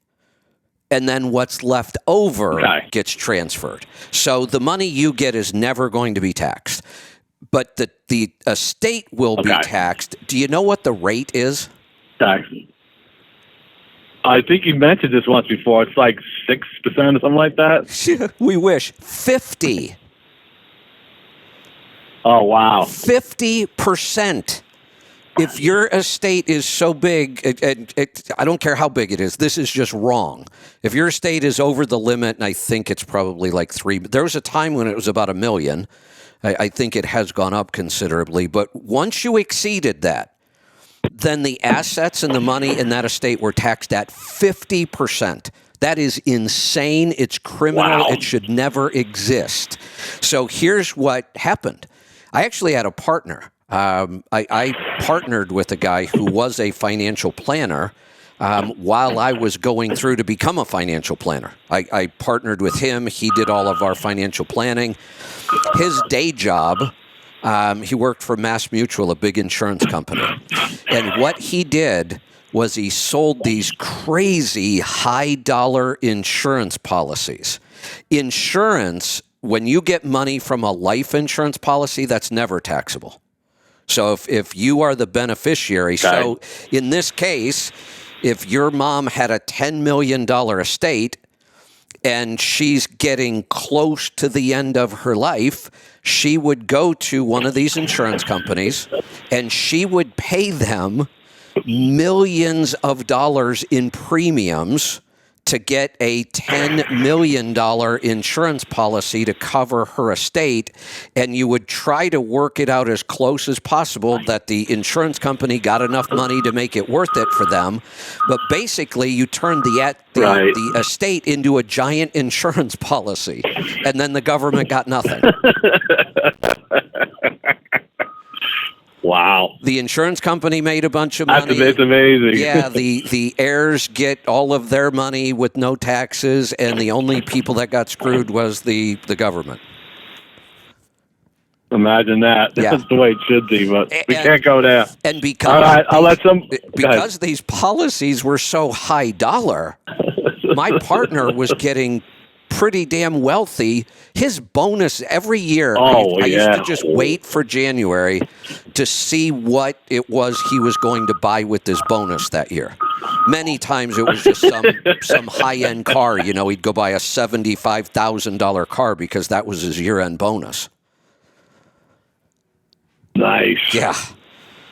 And then what's left over gets transferred. So the money you get is never going to be taxed. But the estate will be taxed. Do you know what the rate is? Tax. I think you mentioned this once before. It's like 6% or something like that. We wish. 50. Oh, wow. 50%. If your estate is so big, I don't care how big it is, this is just wrong. If your estate is over the limit, and I think it's probably like there was a time when it was about $1 million. I think it has gone up considerably. But once you exceeded that, then the assets and the money in that estate were taxed at 50%. That is insane. It's criminal. Wow. It should never exist. So here's what happened. I actually had a partner. I partnered with a guy who was a financial planner while I was going through to become a financial planner. I partnered with him. He did all of our financial planning. His day job, he worked for Mass Mutual, a big insurance company. And what he did was he sold these crazy high-dollar insurance policies. Insurance, when you get money from a life insurance policy, that's never taxable. So if you are the beneficiary, so in this case, if your mom had a $10 million estate and she's getting close to the end of her life, she would go to one of these insurance companies and she would pay them millions of dollars in premiums to get a $10 million insurance policy to cover her estate, and you would try to work it out as close as possible that the insurance company got enough money to make it worth it for them. But basically, you turned the estate into a giant insurance policy, and then the government got nothing. Wow. The insurance company made a bunch of money. That's amazing. Yeah, the heirs get all of their money with no taxes, and the only people that got screwed was the government. Imagine that. Yeah. That's the way it should be, but we can't go there. And because all right, I'll let some because these policies were so high dollar, my partner was getting pretty damn wealthy. His bonus every year, I used to just wait for January to see what it was he was going to buy with his bonus that year. Many times it was just some high-end car. You know, he'd go buy a $75,000 car because that was his year-end bonus. Nice. Yeah.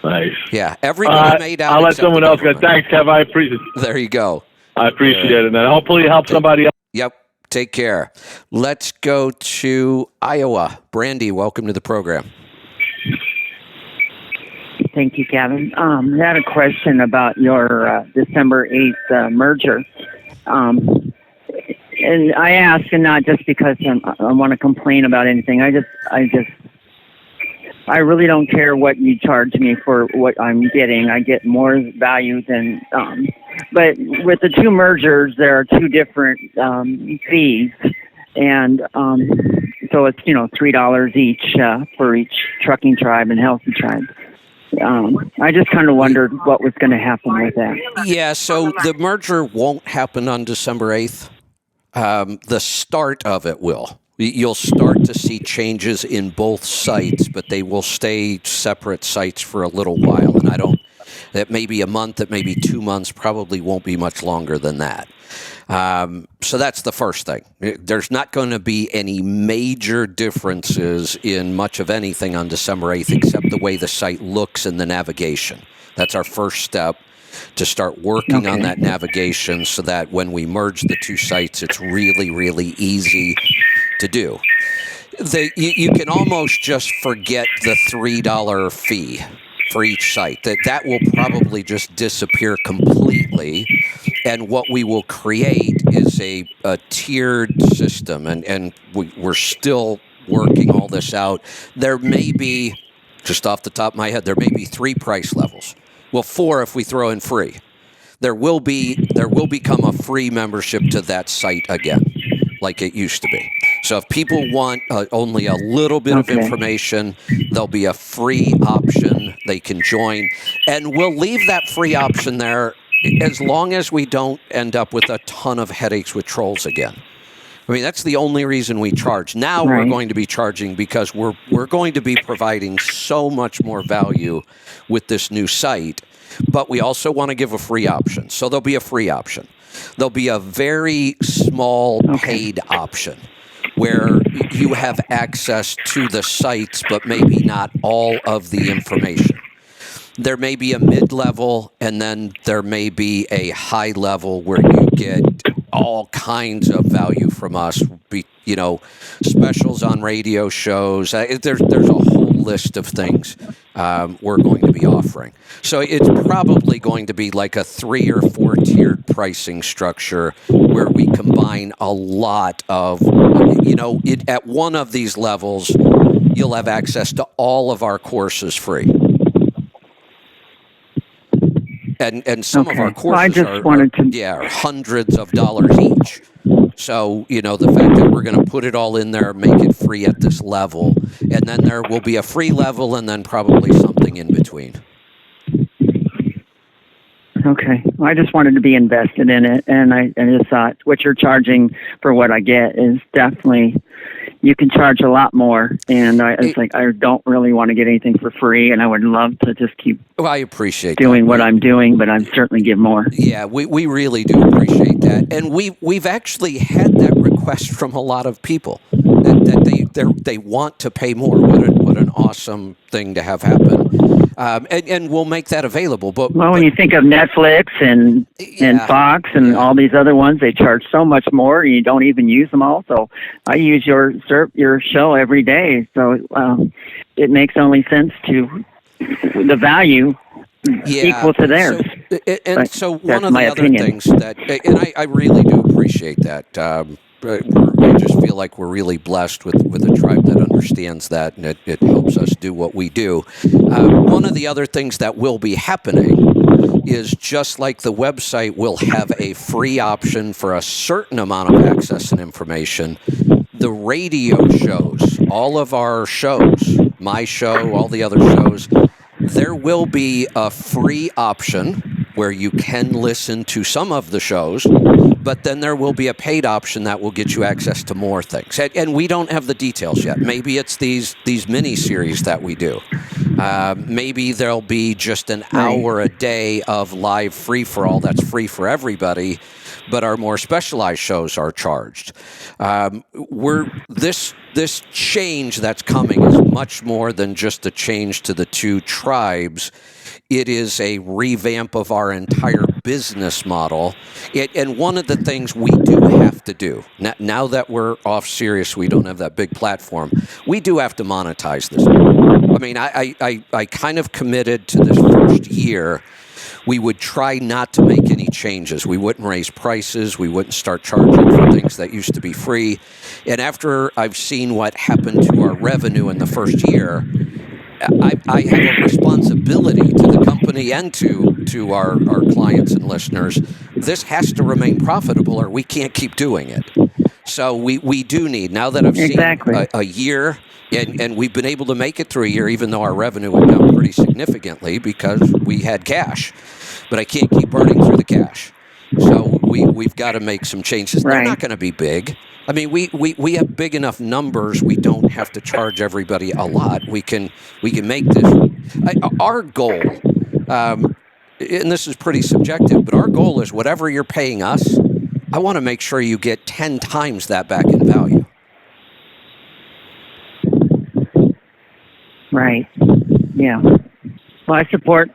Nice. Yeah. Everybody made out. I'll let someone else go. Thanks, Kev. I appreciate it. There you go. I appreciate it, man. Hopefully you help somebody else. Yep. Take care. Let's go to Iowa. Brandy, welcome to the program. Thank you, Kevin. I had a question about your December 8th merger. And I ask, and not just because I want to complain about anything. I really don't care what you charge me for what I'm getting. I get more value than, but with the two mergers, there are two different fees. And so it's, $3 each for each trucking tribe and healthy tribe. I just kind of wondered what was going to happen with that. Yeah, so the merger won't happen on December 8th. The start of it will. You'll start to see changes in both sites, but they will stay separate sites for a little while. And that may be a month, that may be 2 months, probably won't be much longer than that. So that's the first thing. There's not going to be any major differences in much of anything on December 8th, except the way the site looks in the navigation. That's our first step, to start working on that navigation so that when we merge the two sites, it's really, really easy to do. You can almost just forget the $3 fee for each site. That will probably just disappear completely. And what we will create is a tiered system. And we're still working all this out. There may be, just off the top of my head, there may be 3 price levels. Well, 4 if we throw in free. There will become a free membership to that site again, like it used to be. So if people want only a little bit of information, there'll be a free option they can join. And we'll leave that free option there as long as we don't end up with a ton of headaches with trolls again. I mean, that's the only reason we charge. Now we're going to be charging because we're going to be providing so much more value with this new site, but we also want to give a free option. So there'll be a free option. There'll be a very small paid option where you have access to the sites, but maybe not all of the information. There may be a mid-level, and then there may be a high level where you get all kinds of value from us, specials on radio shows. There's a whole list of things we're going to be offering. So it's probably going to be like a 3 or 4 tiered pricing structure where we combine a lot of, at one of these levels, you'll have access to all of our courses free. And some of our courses are hundreds of dollars each. So, the fact that we're going to put it all in there, make it free at this level, and then there will be a free level and then probably something in between. Okay. I just wanted to be invested in it, and I just thought what you're charging for what I get is definitely, you can charge a lot more, and I don't really want to get anything for free, and I would love to just keep I appreciate doing what I'm doing, but I'd certainly give more. Yeah, we really do appreciate that, and we've actually had that request from a lot of people. that they want to pay more. What an awesome thing to have happen. And we'll make that available. But when you think of Netflix and Fox and all these other ones, they charge so much more, and you don't even use them all. So I use your show every day. So it makes only sense to the value equal to theirs. So one of the other things that, and I really do appreciate that. I just feel like we're really blessed with a tribe that understands that, and it helps us do what we do. One of the other things that will be happening is, just like the website will have a free option for a certain amount of access and information, the radio shows, all of our shows, my show, all the other shows, there will be a free option where you can listen to some of the shows, but then there will be a paid option that will get you access to more things. And we don't have the details yet. Maybe it's these mini-series that we do. Maybe there'll be just an hour a day of live free-for-all that's free for everybody, but our more specialized shows are charged. This change that's coming is much more than just a change to the two tribes. It is a revamp of our entire business model. And one of the things we do have to do, now that we're off Sirius, we don't have that big platform, we do have to monetize this. I mean, I kind of committed to this first year. We would try not to make any changes. We wouldn't raise prices. We wouldn't start charging for things that used to be free. And after I've seen what happened to our revenue in the first year, I have a responsibility to the company and to our clients and listeners. This has to remain profitable, or we can't keep doing it. So we do need, now that I've seen a year, and we've been able to make it through a year, even though our revenue went down pretty significantly because we had cash. But I can't keep burning through the cash. So we've got to make some changes. They're not going to be big. I mean, we have big enough numbers. We don't have to charge everybody a lot. We can make this. Our goal, and this is pretty subjective, but our goal is whatever you're paying us, I want to make sure you get 10 times that back in value. Right. Yeah. Well, I support,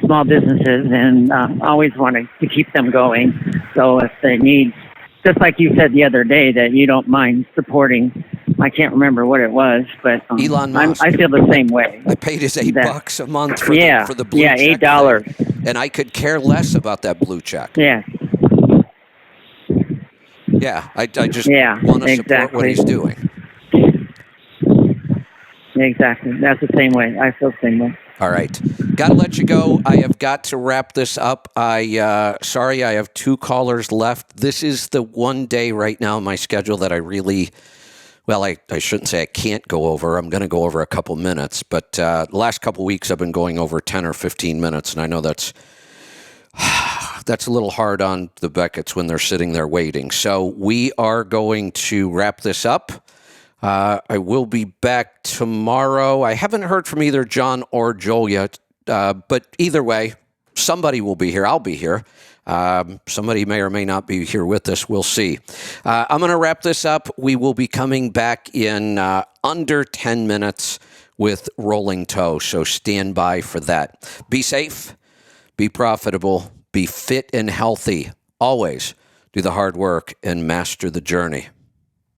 small businesses and always want to keep them going. So if they need, just like you said the other day, that you don't mind supporting, I can't remember what it was, but Elon Musk. I feel the same way. I paid his $8 a month for the blue check. Yeah, $8. And I could care less about that blue check. Yeah. Yeah, I just want to support what he's doing. Exactly. That's the same way. I feel the same way. All right. Got to let you go. I have got to wrap this up. Sorry, I have 2 callers left. This is the one day right now in my schedule that I really, well, I shouldn't say I can't go over. I'm going to go over a couple minutes. But the last couple weeks I've been going over 10 or 15 minutes, and I know that's a little hard on the Beckett's when they're sitting there waiting. So we are going to wrap this up. I will be back tomorrow. I haven't heard from either John or Joel yet, but either way, somebody will be here. I'll be here. Somebody may or may not be here with us. We'll see. I'm going to wrap this up. We will be coming back in under 10 minutes with Rolling Toe, so stand by for that. Be safe, be profitable, be fit and healthy. Always do the hard work and master the journey.